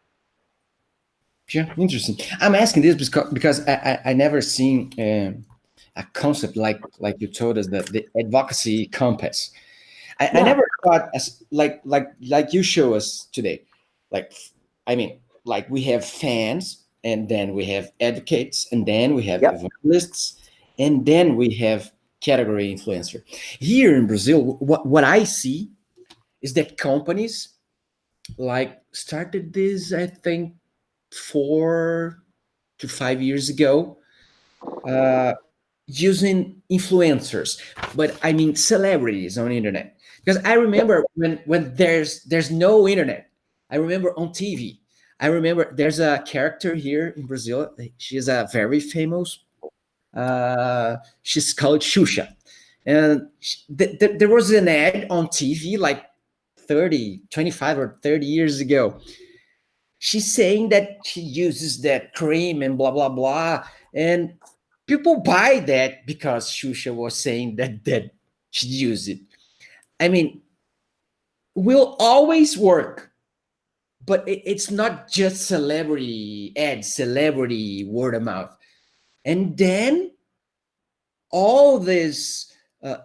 Yeah, interesting. I'm asking this because I never seen a concept like you told us, that the advocacy compass. I Yeah. never thought as like you show us today. Like, I mean, like we have fans, and then we have advocates, and then we have Yep. evangelists, and then we have category influencer. Here in Brazil, what I see is that companies like started this, I think, 4 to 5 years ago, uh, using influencers, but I mean celebrities on internet. Because I Yep. remember when there's no internet. I remember on TV. I remember there's a character here in Brazil. She's a very famous. She's called Xuxa, and there was an ad on TV like 25 or 30 years ago. She's saying that she uses that cream and blah blah blah, and people buy that because Shusha was saying that she used it. I mean, will always work, but it's not just celebrity ads, celebrity word of mouth, and then all these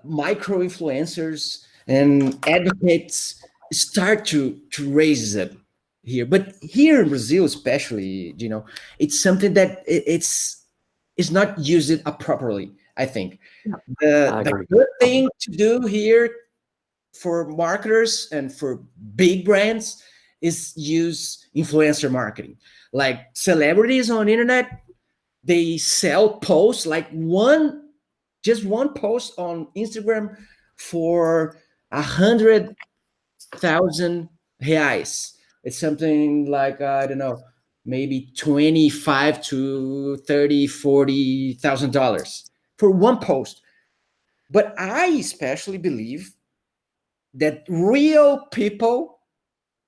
micro influencers and advocates start to raise it here. But here in Brazil, especially, it's something that it's not used properly. I think I the agree. good thing to do here for marketers and for big brands is use influencer marketing, like celebrities on internet. They sell posts, like just one post on Instagram for 100,000 reais. It's something like, I don't know, maybe 25 to 30, $40,000 for one post. But I especially believe that real people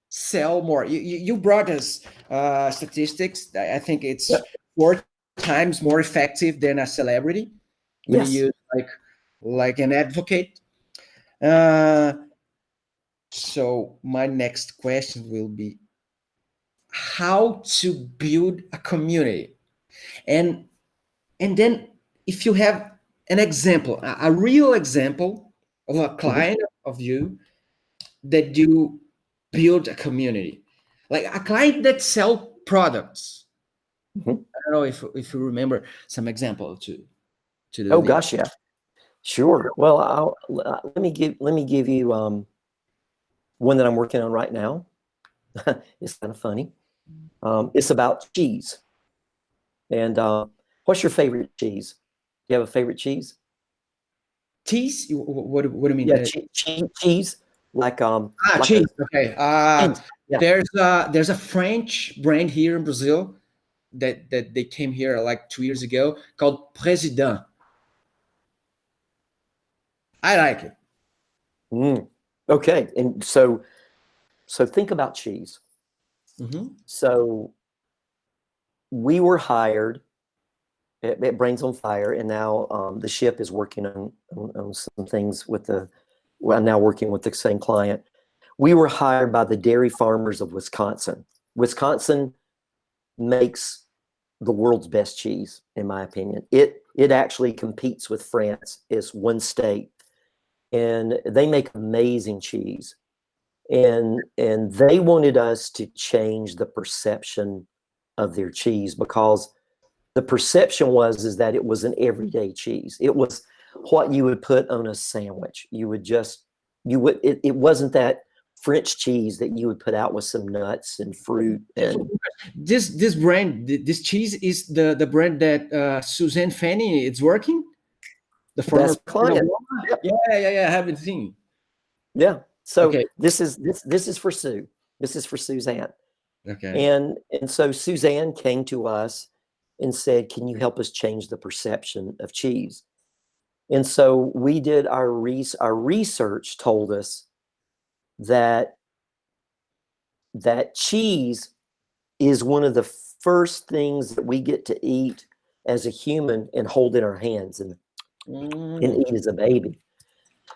sell more. You brought us statistics. I think it's Yep. 4 times more effective than a celebrity when you Yes. use like an advocate. Uh, so my next question will be how to build a community, and then if you have an example, a real example of a Mhm. client of you that you build a community, like a client that sell products. Mhm. I don't know if you remember some example to do Oh this. gosh, yeah. Sure. Well, let me give you one that I'm working on right now. It's kind of funny. It's about cheese. And what's your favorite cheese? Do you have a favorite cheese? Cheese? What do you mean? Yeah, cheese, like a Cheese. Okay. cheese. Yeah. There's a French brand here in Brazil that they came here like 2 years ago called President. I like it. Mm. Okay. And so think about cheese. Hmm. So we were hired at Brains on Fire, and now the ship is working on some things with well, I'm now working with the same client. We were hired by the dairy farmers of Wisconsin. Wisconsin makes the world's best cheese, in my opinion. It actually competes with France as one state. and they make amazing cheese. And they wanted us to change the perception of their cheese, because the perception is that it was an everyday cheese. It was what you would put on a sandwich. It wasn't that French cheese that you would put out with some nuts and fruit. And this brand, this cheese is the brand that Suzanne Fanny is working. The former best client. Yep. Yeah. I haven't seen. Yeah. So okay. this is for Sue. This is for Suzanne. Okay. And so Suzanne came to us and said, "Can you help us change the perception of cheese?" And so we did our research told us that cheese is one of the first things that we get to eat as a human and hold in our hands and eat as a baby.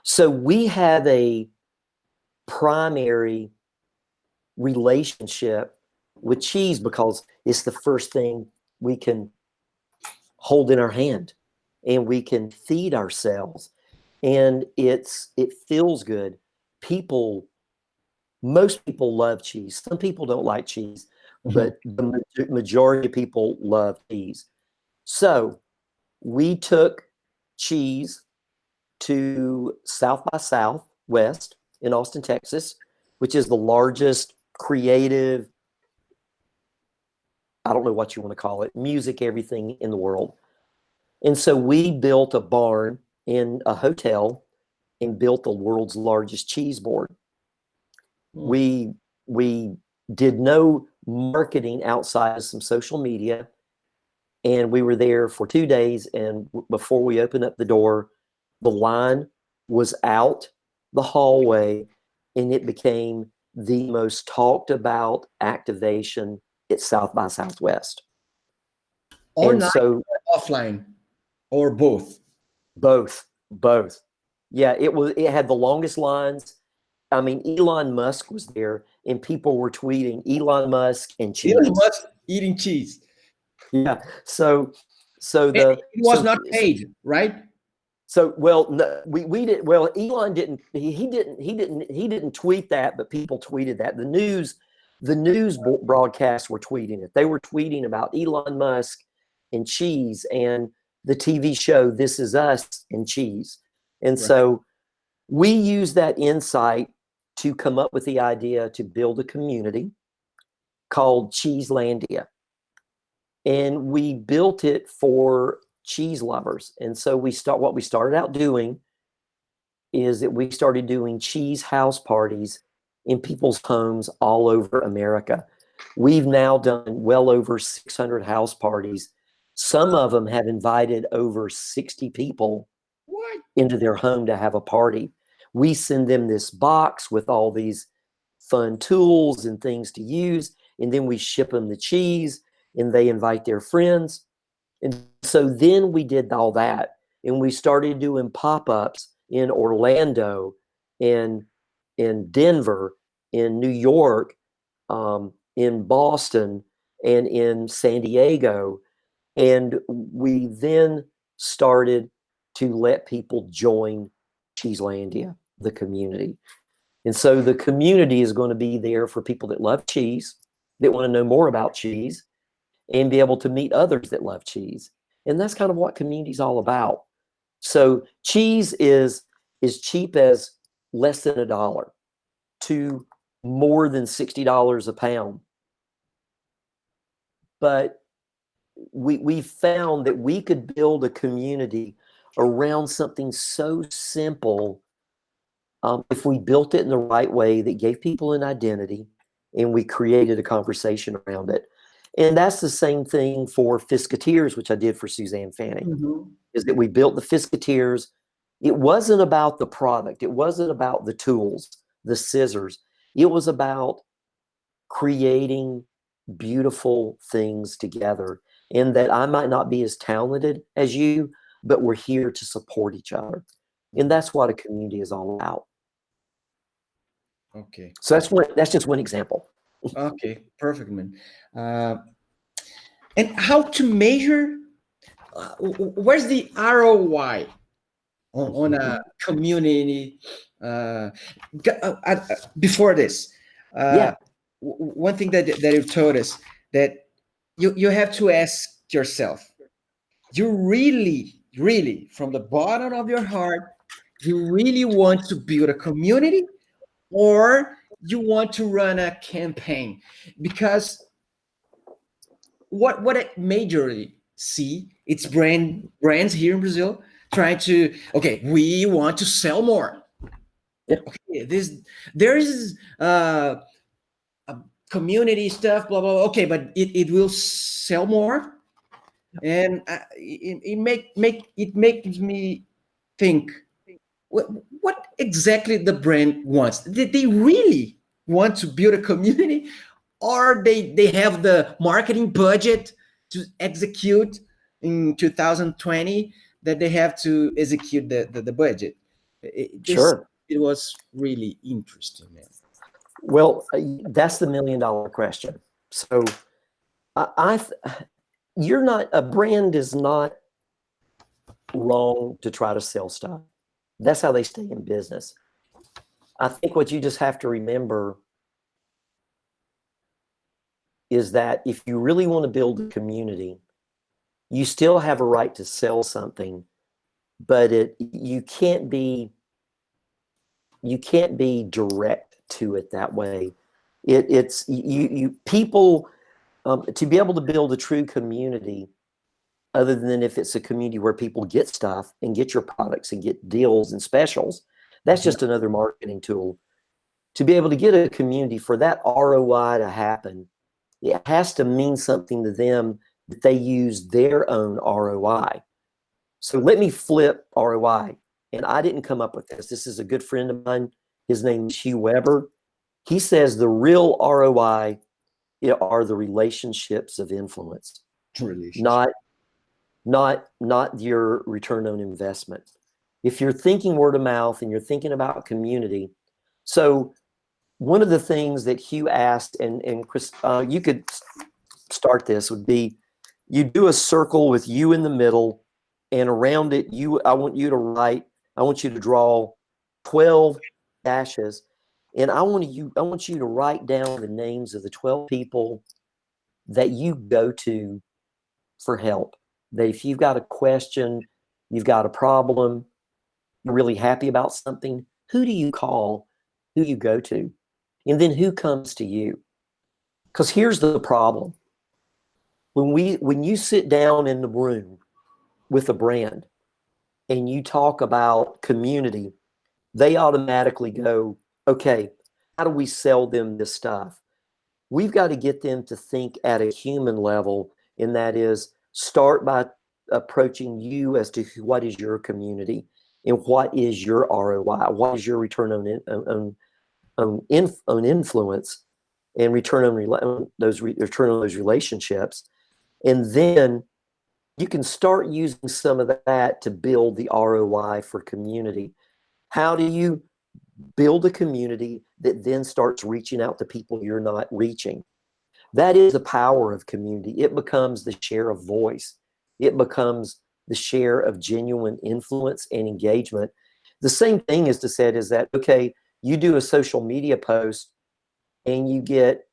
So we have a primary relationship with cheese because it's the first thing we can hold in our hand, and we can feed ourselves, and it feels good. Most people love cheese. Some people don't like cheese, but the majority of people love cheese. So we took cheese to South by Southwest in Austin, Texas, which is the largest creative, I don't know what you want to call it, music, everything in the world. And so we built a barn in a hotel and built the world's largest cheese board. We did no marketing outside of some social media, and we were there for 2 days. And before we opened up the door, the line was out the hallway, and it became the most talked about activation at South by Southwest. Online or offline, or both? Both. Yeah, it had the longest lines. I mean, Elon Musk was there, and people were tweeting Elon Musk and cheese. Elon Musk eating cheese. Yeah. So it was not paid, right? So no, we did well. Elon didn't. He didn't tweet that, but people tweeted that. The news broadcasts were tweeting it. They were tweeting about Elon Musk and cheese, and the TV show This Is Us and cheese. And so we used that insight to come up with the idea to build a community called Cheeselandia. And we built it for cheese lovers. And so what we started out doing is that we started doing cheese house parties in people's homes all over America. We've now done well over 600 house parties. Some of them have invited over 60 people into their home to have a party. We send them this box with all these fun tools and things to use, and then we ship them the cheese, and they invite their friends. And so then we did all that, and we started doing pop-ups in Orlando, in Denver, in New York, in Boston, and in San Diego. And we then started to let people join Cheeselandia, the community. And so the community is going to be there for people that love cheese, that want to know more about cheese, and be able to meet others that love cheese. And that's kind of what community is all about. So cheese is as cheap as less than $1 to more than $60 a pound. But we found that we could build a community around something so simple if we built it in the right way that gave people an identity, and we created a conversation around it. And that's the same thing for Fisketeers, which I did for Suzanne Fanny, is that we built the Fisketeers. It wasn't about the product. It wasn't about the tools, the scissors. It was about creating beautiful things together, and that I might not be as talented as you, but we're here to support each other. And that's what a community is all about. Okay. So that's just one example. Okay, perfect, man. And how to measure? Where's the ROI on a community. Before this, Yeah, one thing that you told us, that you have to ask yourself, you really from the bottom of your heart, you really want to build a community, or you want to run a campaign? Because what I majorly see, it's brands here in Brazil trying to, okay, we want to sell more. yeah, Okay, there is a community stuff, blah blah blah. Okay, but it will sell more, and it makes me think, what exactly the brand wants. Did they really want to build a community, or they have the marketing budget to execute in 2020, that they have to execute the budget? This, sure. it was really interesting, man. Well, that's the $1,000,000 question. So I you're not, a brand is not wrong to try to sell stuff. That's how they stay in business. I think what you just have to remember is that if you really want to build a community, you still have a right to sell something, but you can't be direct to it that way. It's you people, to be able to build a true community, other than if it's a community where people get stuff and get your products and get deals and specials, that's Yeah. just another marketing tool. To be able to get a community, for that ROI to happen, it has to mean something to them, that they use their own ROI. So let me flip ROI. And I didn't come up with this. This is a good friend of mine. His name is Hugh Weber. He says the real ROI are the relationships of influence, Relationship. not not your return on investment. If you're thinking word of mouth and you're thinking about community, so one of the things that Hugh asked, and Chris, you could start this, would be, you do a circle with you in the middle, and around it, I want you to draw 12 dashes, and I want you to write down the names of the 12 people that you go to for help. That if you've got a question, you've got a problem, you're really happy about something, who do you call? Who you go to? And then who comes to you? Because here's the problem. When you sit down in the room with a brand and you talk about community, they automatically go, okay, how do we sell them this stuff? We've got to get them to think at a human level, and that is, start by approaching you as to what is your community and what is your ROI, what is your return on influence, and return on those relationships. And then you can start using some of that to build the ROI for community. How do you build a community that then starts reaching out to people you're not reaching? That is the power of community. It becomes the share of voice. It becomes the share of genuine influence and engagement. The same thing is to say is that, okay, you do a social media post and you get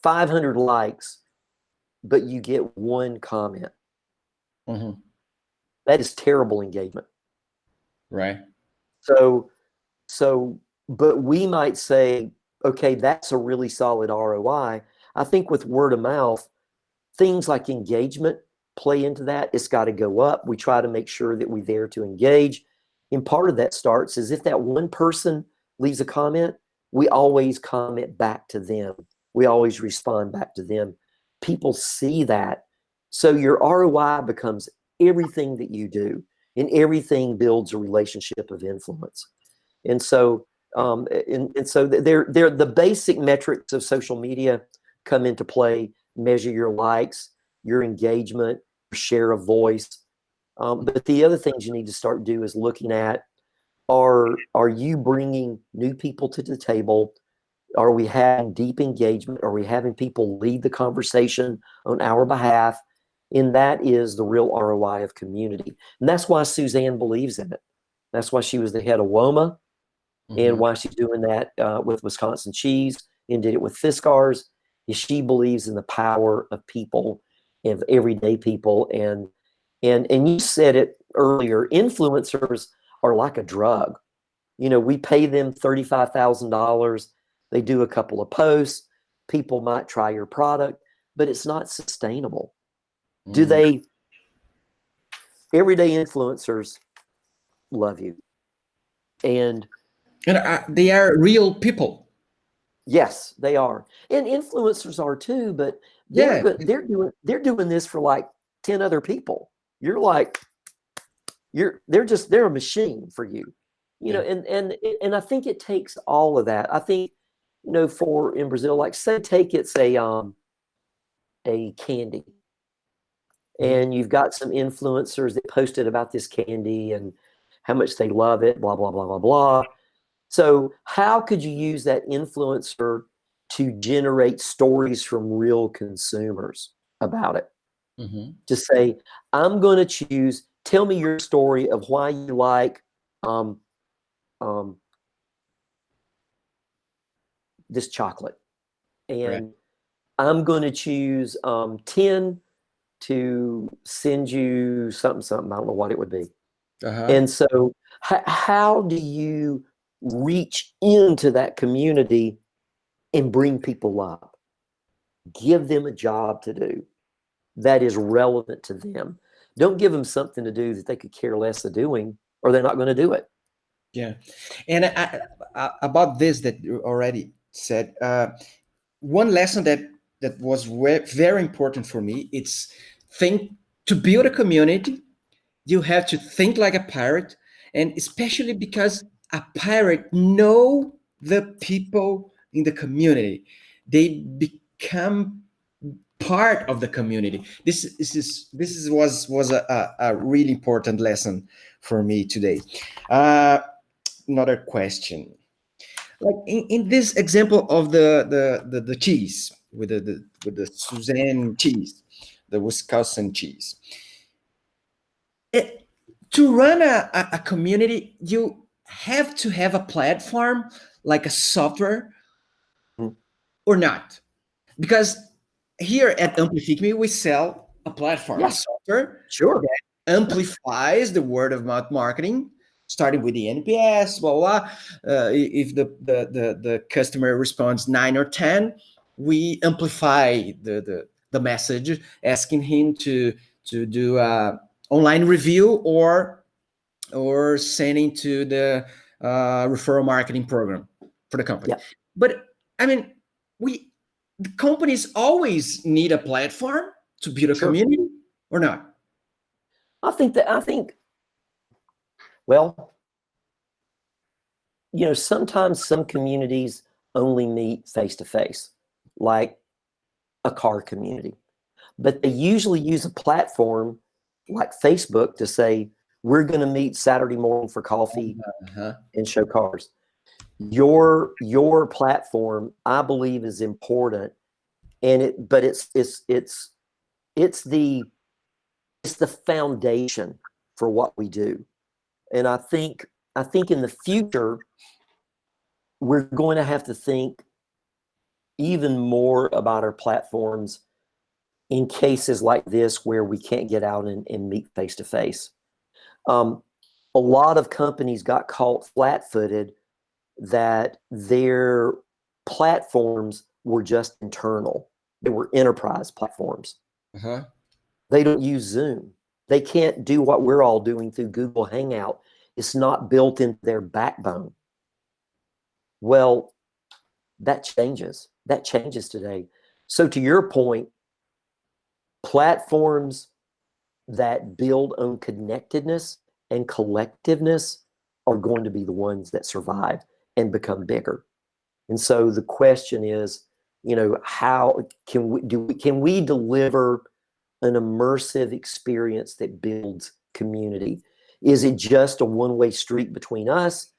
500 likes, but you get one comment. Mhm. That is terrible engagement. Right. So, but we might say, okay, that's a really solid ROI. I think with word of mouth, things like engagement play into that. It's got to go up. We try to make sure that we're there to engage. And part of that starts is, if that one person leaves a comment, we always comment back to them. We always respond back to them. People see that. So your ROI becomes everything that you do, and everything builds a relationship of influence. And so, they're the basic metrics of social media come into play. Measure your likes, your engagement, your share of voice. But the other things you need to start do is looking at, are you bringing new people to the table? Are we having deep engagement? Are we having people lead the conversation on our behalf? And that is the real ROI of community. And that's why Suzanne believes in it. That's why she was the head of WOMA, and Mm-hmm. why she's doing that with Wisconsin Cheese and did it with Fiskars, is she believes in the power of people, of everyday people. And you said it earlier, influencers are like a drug. You know, we pay them $35,000. They do a couple of posts. People might try your product, but it's not sustainable. Do Mm. they? Everyday influencers love you. And They are real people. yes, they are. And influencers are too, but they're Yeah. good. They're doing this for like 10 other people. You're like, they're a machine for you. You know, Yeah. and I think it takes all of that. I think, you know, for in Brazil, like say take it's a candy. Mhm. And you've got some influencers that posted about this candy and how much they love it, blah, blah, blah, blah, blah. So how could you use that influencer to generate stories from real consumers about it? Mm-hmm. To say, I'm going to choose, tell me your story of why you like um, um, this chocolate. Right. And I'm going to choose 10 to send you something. I don't know what it would be. Uh-huh. And so how do you reach into that community and bring people up? Give them a job to do that is relevant to them. Don't give them something to do that they could care less of doing, or they're not going to do it. Yeah. And about this that you already said, one lesson that was very important for me, it's think to build a community, you have to think like a pirate, and especially because a pirate know the people in the community, they become part of the community. This was a really important lesson for me today. uh, Another question, like in this example of the cheese with with the Suzanne cheese, the Wisconsin cheese, it, to run a community, you have to have a platform like a software Mhm. or not, because here at Amplifique.me we sell a platform, a Yeah, software sure. that amplifies the word of mouth marketing, starting with the NPS, blah blah. If the customer responds 9 or 10, we amplify the message, asking him to do a online review or sending to the referral marketing program for the company. Yeah, But I mean, we the companies always need a platform to build a sure. community or not? I think, well, you know, sometimes some communities only meet face to face, like a car community. But they usually use a platform like Facebook to say, we're going to meet Saturday morning for coffee Uh-huh. and show cars. Your platform, I believe, is important, and but it's the it's the foundation for what we do. And I think in the future we're going to have to think even more about our platforms in cases like this where we can't get out and meet face to face. A lot of companies got caught flat-footed that their platforms were just internal. They were enterprise platforms. Uh-huh. They don't use Zoom. They can't do what we're all doing through Google Hangout. It's not built into their backbone. Well, that changes. That changes today. So to your point, platforms that build on connectedness and collectiveness are going to be the ones that survive and become bigger. And so the question is, you know, how can we deliver an immersive experience that builds community? Is it just a one-way street between us,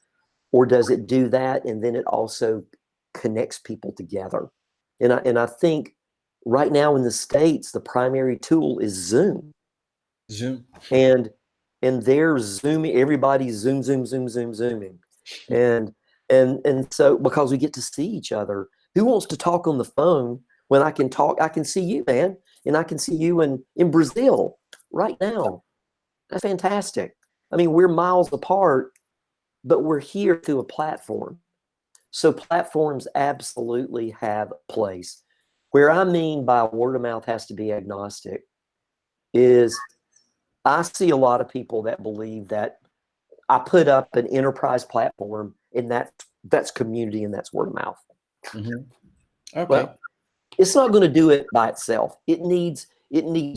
or does it do that and then it also connects people together? And I think right now in the States, the primary tool is Zoom. Zoom. And and they're zooming. Everybody's zooming, and so because we get to see each other. Who wants to talk on the phone when I can talk? I can see you, man, and I can see you in Brazil right now. That's fantastic. I mean, we're miles apart, but we're here through a platform. So platforms absolutely have a place. Where I mean by word of mouth has to be agnostic is I see a lot of people that believe that I put up an enterprise platform and that's community and that's word of mouth. Mm-hmm. Okay. Well, it's not going to do it by itself. It needs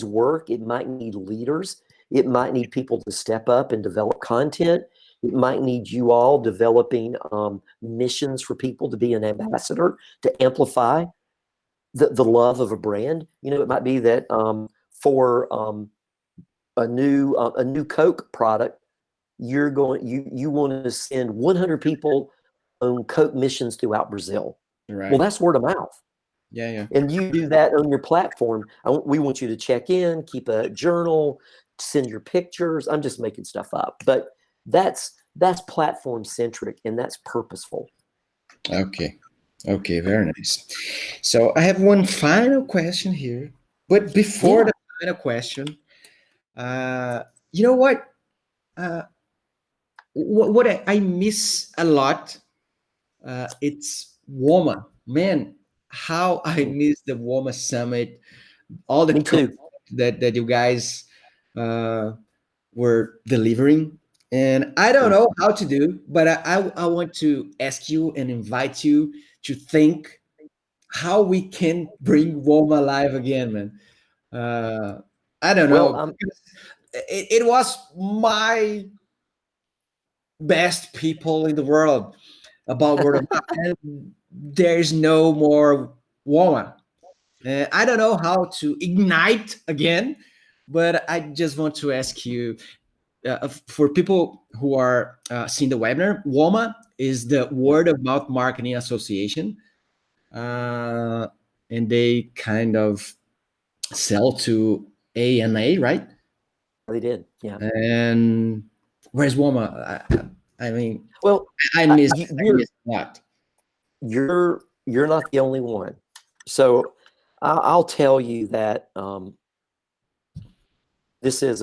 work. It might need leaders. It might need people to step up and develop content. It might need you all developing missions for people to be an ambassador, to amplify the love of a brand. You know, it might be that for a new Coke product, you want to send 100 people on Coke missions throughout Brazil. Right. Well, that's word of mouth. Yeah. And you do that on your platform. We want you to check in, keep a journal, send your pictures. I'm just making stuff up, but that's platform centric and that's purposeful. Okay. Very nice. So I have one final question here, but before the final question, you know what? What I miss a lot, it's WOMA. Man, how I miss the WOMA Summit, all the Me too. that you guys were delivering. And I don't know how to do, but I want to ask you and invite you to think how we can bring WOMA alive again, man. I don't know. Well, It was my best people in the world about word of mouth. And there's no more WOMA. I don't know how to ignite again, but I just want to ask you, for people who are seeing the webinar, WOMA is the Word of Mouth Marketing Association, and they kind of sell to ANA, right? they did, yeah. And where's WOMA? I mean, Well, I miss that. You're not the only one. So I'll tell you that this is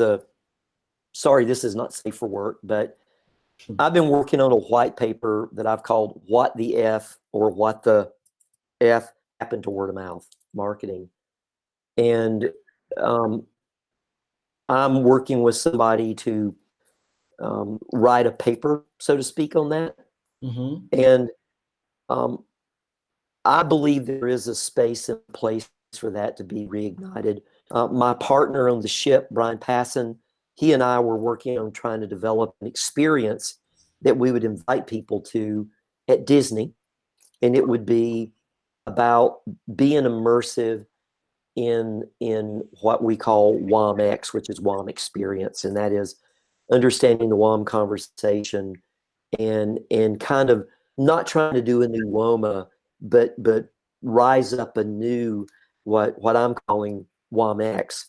not safe for work, but I've been working on a white paper that I've called What the F, or What the F Happened to Word of Mouth Marketing. And I'm working with somebody to write a paper, so to speak, on that. Mm-hmm. And I believe there is a space and place for that to be reignited. My partner on the ship, Brian Passon, he and I were working on trying to develop an experience that we would invite people to at Disney. And it would be about being immersive in what we call WOMX, which is WOM experience. And that is understanding the WOM conversation and kind of not trying to do a new WOMA, but rise up a new what I'm calling WOMX.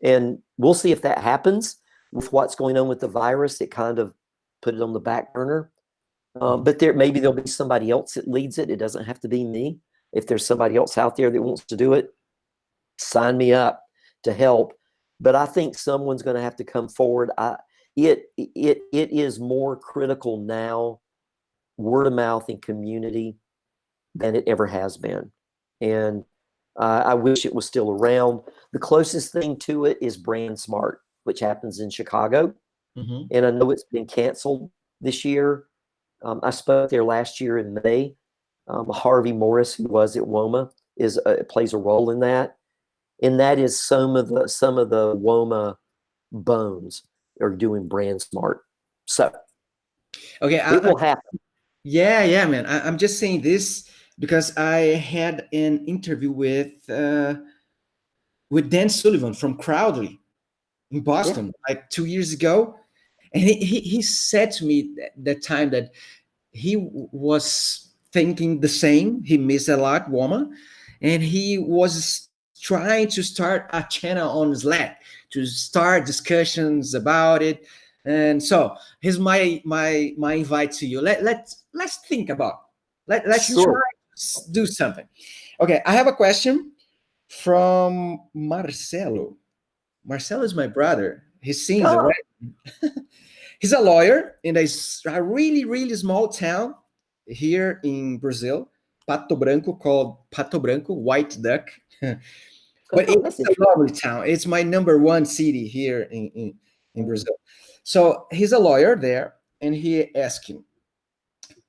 And we'll see if that happens. With what's going on with the virus, it kind of put it on the back burner. But maybe there'll be somebody else that leads it. It doesn't have to be me. If there's somebody else out there that wants to do it, sign me up to help. But I think someone's going to have to come forward. It is more critical now, word of mouth and community, than it ever has been. And I wish it was still around. The closest thing to it is Brand Smart, which happens in Chicago. Mm-hmm. And I know it's been canceled this year. I spoke there last year in May. Harvey Morris, who was at WOMA, plays a role in that. And that is some of the WOMA bones are doing Brand Smart. So Okay, it will happen. Yeah, man. I'm just saying this because I had an interview with Dan Sullivan from Crowdly in Boston like 2 years ago, and he said to me that time that he was thinking the same. He missed a lot, WOMA, and he was trying to start a channel on Slack to start discussions about it. And so here's my invite to you. Let's think about. Let's try Sure. to do something. Okay, I have a question from Marcelo. Marcelo is my brother. He sings, Ah, right? He's a lawyer in a really, really small town here in Brazil, Pato Branco, called Pato Branco, White Duck. But that's it's a interesting. lovely town. It's my number one city here in Brazil. So he's a lawyer there, and he asking,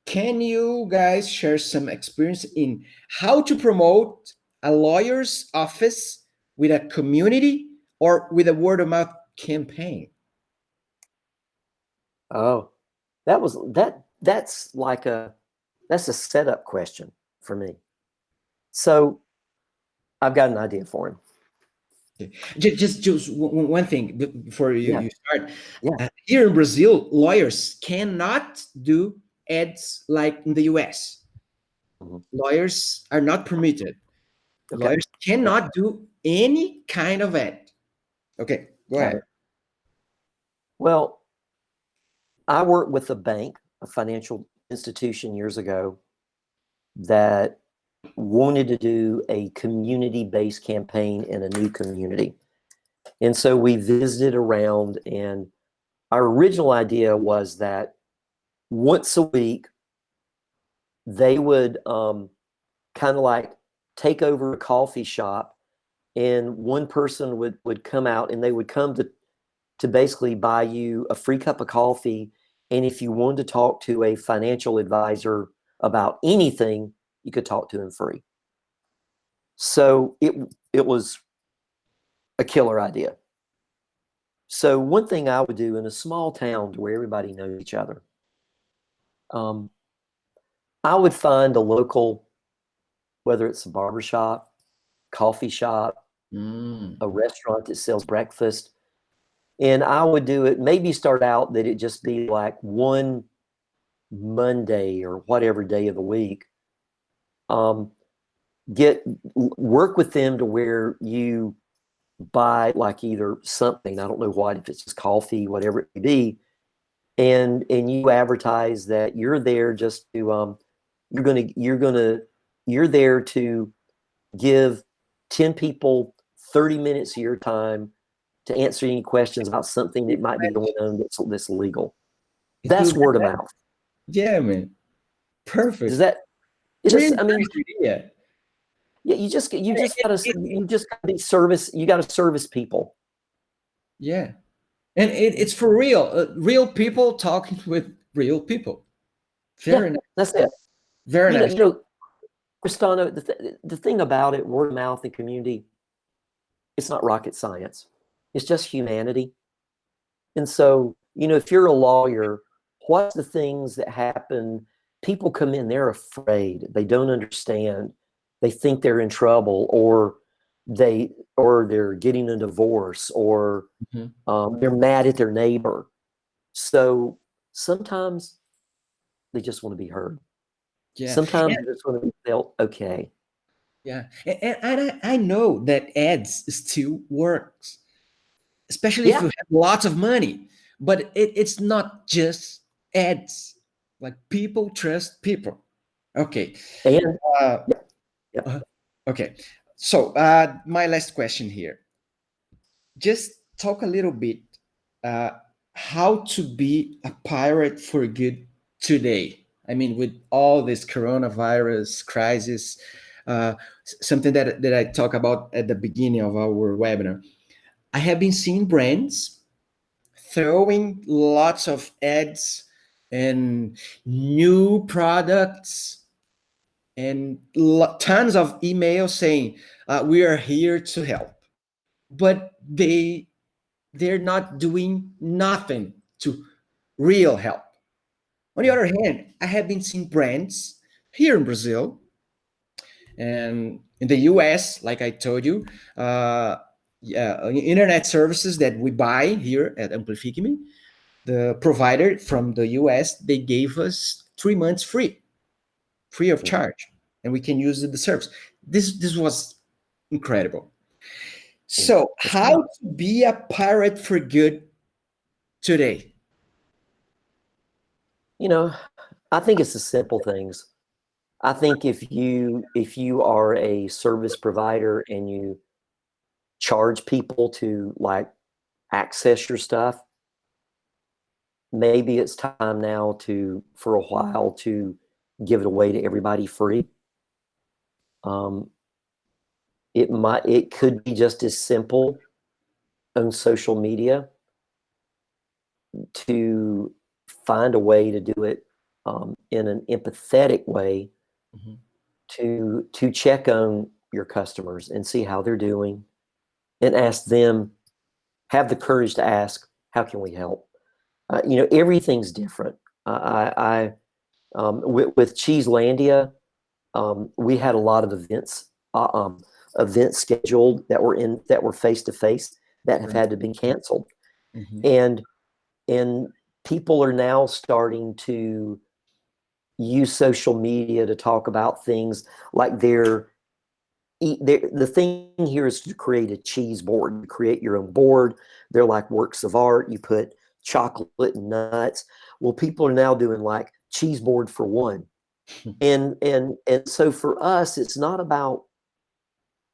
can you guys share some experience in how to promote a lawyer's office with a community or with a word of mouth campaign? Oh, that's a setup question for me. So I've got an idea for him. Just one thing before Yeah, you start. yeah. Here in Brazil, lawyers cannot do ads like in the US. Mhm. Lawyers are not permitted. Okay, Lawyers cannot do any kind of ad. Okay, go got ahead. it. Well, I worked with a bank, a financial institution years ago that wanted to do a community-based campaign in a new community. And so we visited around, and our original idea was that once a week they would kind of like take over a coffee shop, and one person would come out, and they would come to basically buy you a free cup of coffee. And if you wanted to talk to a financial advisor about anything, you could talk to him free. So it was a killer idea. So one thing I would do in a small town where everybody knows each other, um, I would find a local, whether it's a barbershop, coffee shop, Mm. a restaurant that sells breakfast, and I would do it. Maybe start out that it just be like one Monday or whatever day of the week. Um, work with them to where you buy like either something, I don't know what, if it's just coffee, whatever it may be, and you advertise that you're there just to you're there to give 10 people 30 minutes of your time to answer any questions about something that might be going on that's legal. Do That's word of that. mouth. Yeah, man. Does Perfect. that, it's Really just, I mean, nice idea. yeah, you just gotta be service, you gotta service people. Yeah. And it's for real. Real people talking with real people. Yeah, Very nice. that's it. Very You know, nice. you know, Cristano, the thing about it, word of mouth and community, it's not rocket science. It's just humanity. And so, if you're a lawyer, what's the things that happen? People come in, they're afraid, they don't understand, they think they're in trouble, or they're getting a divorce, or Mhm. they're mad at their neighbor. So sometimes they just want to be heard. Yeah. Sometimes they just want to be felt okay. Yeah. And I know that ads still works, especially if Yeah. you have lots of money. But it's not just ads. Like people trust people. Okay. And Uh, yeah, yeah. uh, okay. So my last question here. Just talk a little bit uh, how to be a pirate for good today. I mean, with all this coronavirus crisis, something that I talk about at the beginning of our webinar. I have been seeing brands throwing lots of ads and new products and tons of emails saying we are here to help, but they're not doing nothing to real help. On the other hand, I have been seeing brands here in Brazil and in the US, like I told you, yeah, internet services that we buy here at Amplifique.me, the provider from the US, they gave us 3 months free of charge, and we can use the service. This was incredible. Yeah, So, that's great. how to be a pirate for good today? You know, I think it's the simple things. I think if you are a service provider and you charge people to like access your stuff, maybe it's time now to for a while to give it away to everybody free. Um, it could be just as simple on social media to find a way to do it in an empathetic way Mhm. to check on your customers and see how they're doing and ask them, have the courage to ask, how can we help? Everything's different. With Cheeselandia, we had a lot of events scheduled that were face to face that have Right. had to be canceled, Mhm. and and people are now starting to use social media to talk about things like the thing here is to create a cheese board. You create your own board. They're like works of art. You put chocolate and nuts. Well, people are now doing like cheese board for one. And so for us, it's not about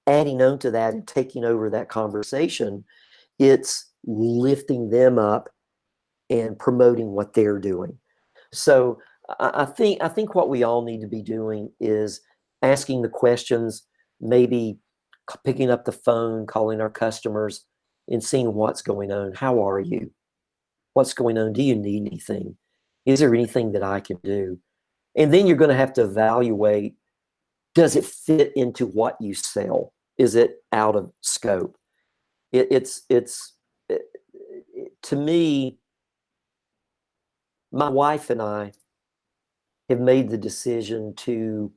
adding on to that and taking over that conversation. It's lifting them up and promoting what they're doing. So I think what we all need to be doing is asking the questions, maybe picking up the phone, calling our customers, and seeing what's going on. How are you? What's going on? Do you need anything? Is there anything that I can do? And then you're going to have to evaluate, does it fit into what you sell? Is it out of scope? It, to me, my wife and I have made the decision to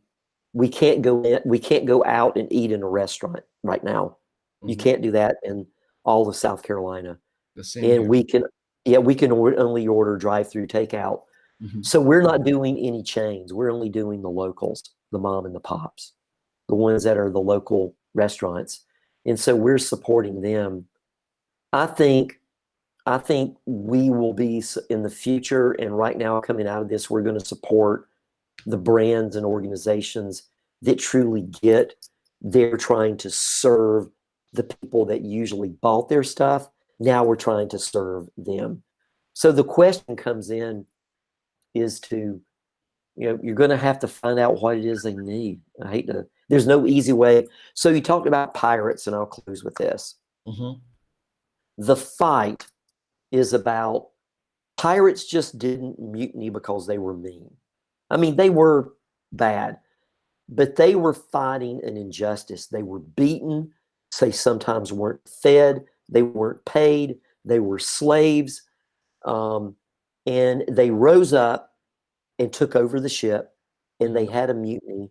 we can't go out and eat in a restaurant right now. You Mhm. can't do that in all of South Carolina. The same And here. we can only order drive-through takeout. Mhm. So we're not doing any chains. We're only doing the locals, the mom and the pops, the ones that are the local restaurants. And so we're supporting them. I think I think we will be in the future, and right now coming out of this, we're going to support the brands and organizations that truly get they're trying to serve the people that usually bought their stuff. Now we're trying to serve them. So the question comes in is to, you're going to have to find out what it is they need. There's no easy way. So you talked about pirates, and I'll close with this. Mhm. The fight is about pirates just didn't mutiny because they were mean. I mean, they were bad, but they were fighting an injustice. They were beaten. They sometimes weren't fed. They weren't paid. They were slaves. Um, and they rose up and took over the ship, and they Mhm. had a mutiny.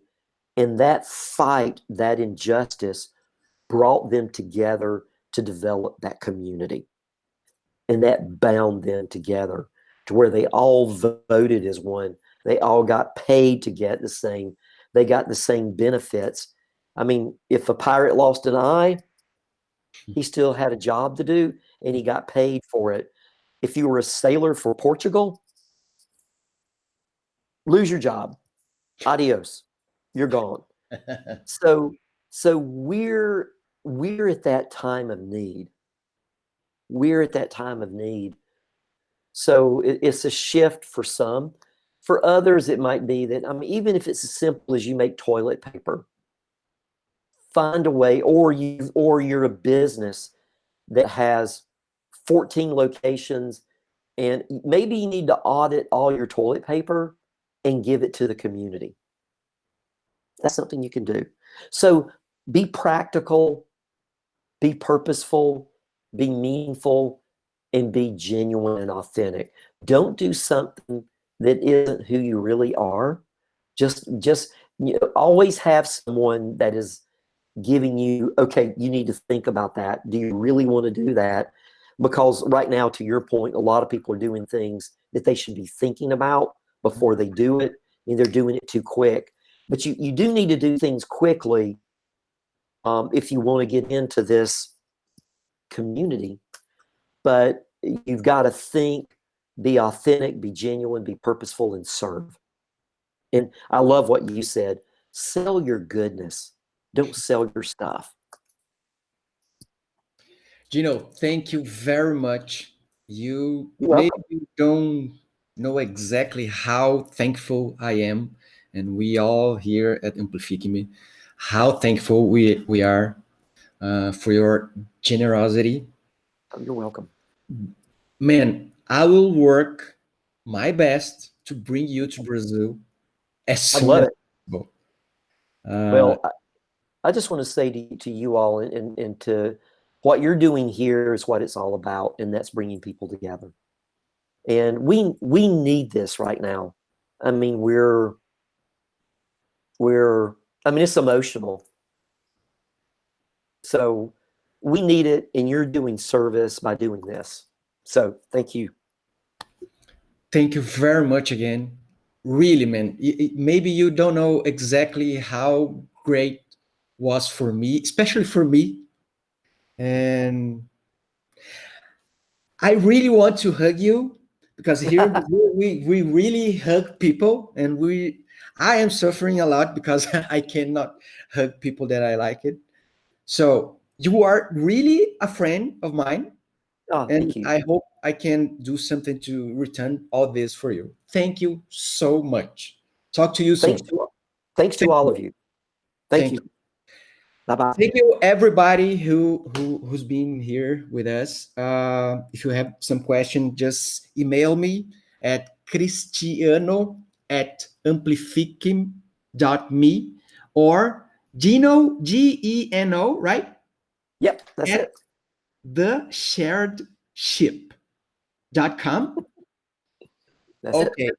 And that fight, that injustice, brought them together to develop that community. And that bound them together to where they all voted as one. They all got paid to get the same. They got the same benefits. I mean, if a pirate lost an eye, he still had a job to do and he got paid for it. If you were a sailor for Portugal, lose your job. Adios. You're gone. So so we're at that time of need. We're at that time of need. So it's a shift for some. For others, it might be that, I mean, even if it's as simple as you make toilet paper, find a way, or you're a business that has 14 locations, and maybe you need to audit all your toilet paper and give it to the community. That's something you can do. So be practical, be purposeful, be meaningful, and be genuine and authentic. Don't do something that isn't who you really are. Just always have someone that is giving you, okay, you need to think about that. Do you really want to do that? Because right now, to your point, a lot of people are doing things that they should be thinking about before they do it, and they're doing it too quick. But you do need to do things quickly if you want to get into this community. But you've got to think. be authentic, be genuine, be purposeful, and serve. And I love what you said. Sell your goodness. Don't sell your stuff. Gino, thank you very much. You You're maybe welcome. you don't know exactly how thankful I am, and we all here at Amplifique.me, how thankful we are for your generosity. Oh, you're welcome. Man, I will work my best to bring you to Brazil as I'd soon love as it. possible. Well, I just want to say to you all and to what you're doing here is what it's all about, and that's bringing people together. And we need this right now. I mean, I mean, it's emotional. So we need it, and you're doing service by doing this. So thank you. Thank you very much again. Really, man. Maybe you don't know exactly how great was for me, especially for me. And I really want to hug you because here in Brazil, we really hug people, and I am suffering a lot because I cannot hug people that I like it. So you are really a friend of mine, Oh, and thank you. I hope I can do something to return all this for you. Thank you so much. Talk to you Thanks soon. to thanks to Thank all you. of you. Thank Thank you. you. Bye bye. Thank you, everybody who's been here with us. If you have some question, just email me at Cristiano at amplifique.me or Geno, Geno, right? Yep, that's At it. thesharedship.com. That's it. Okay.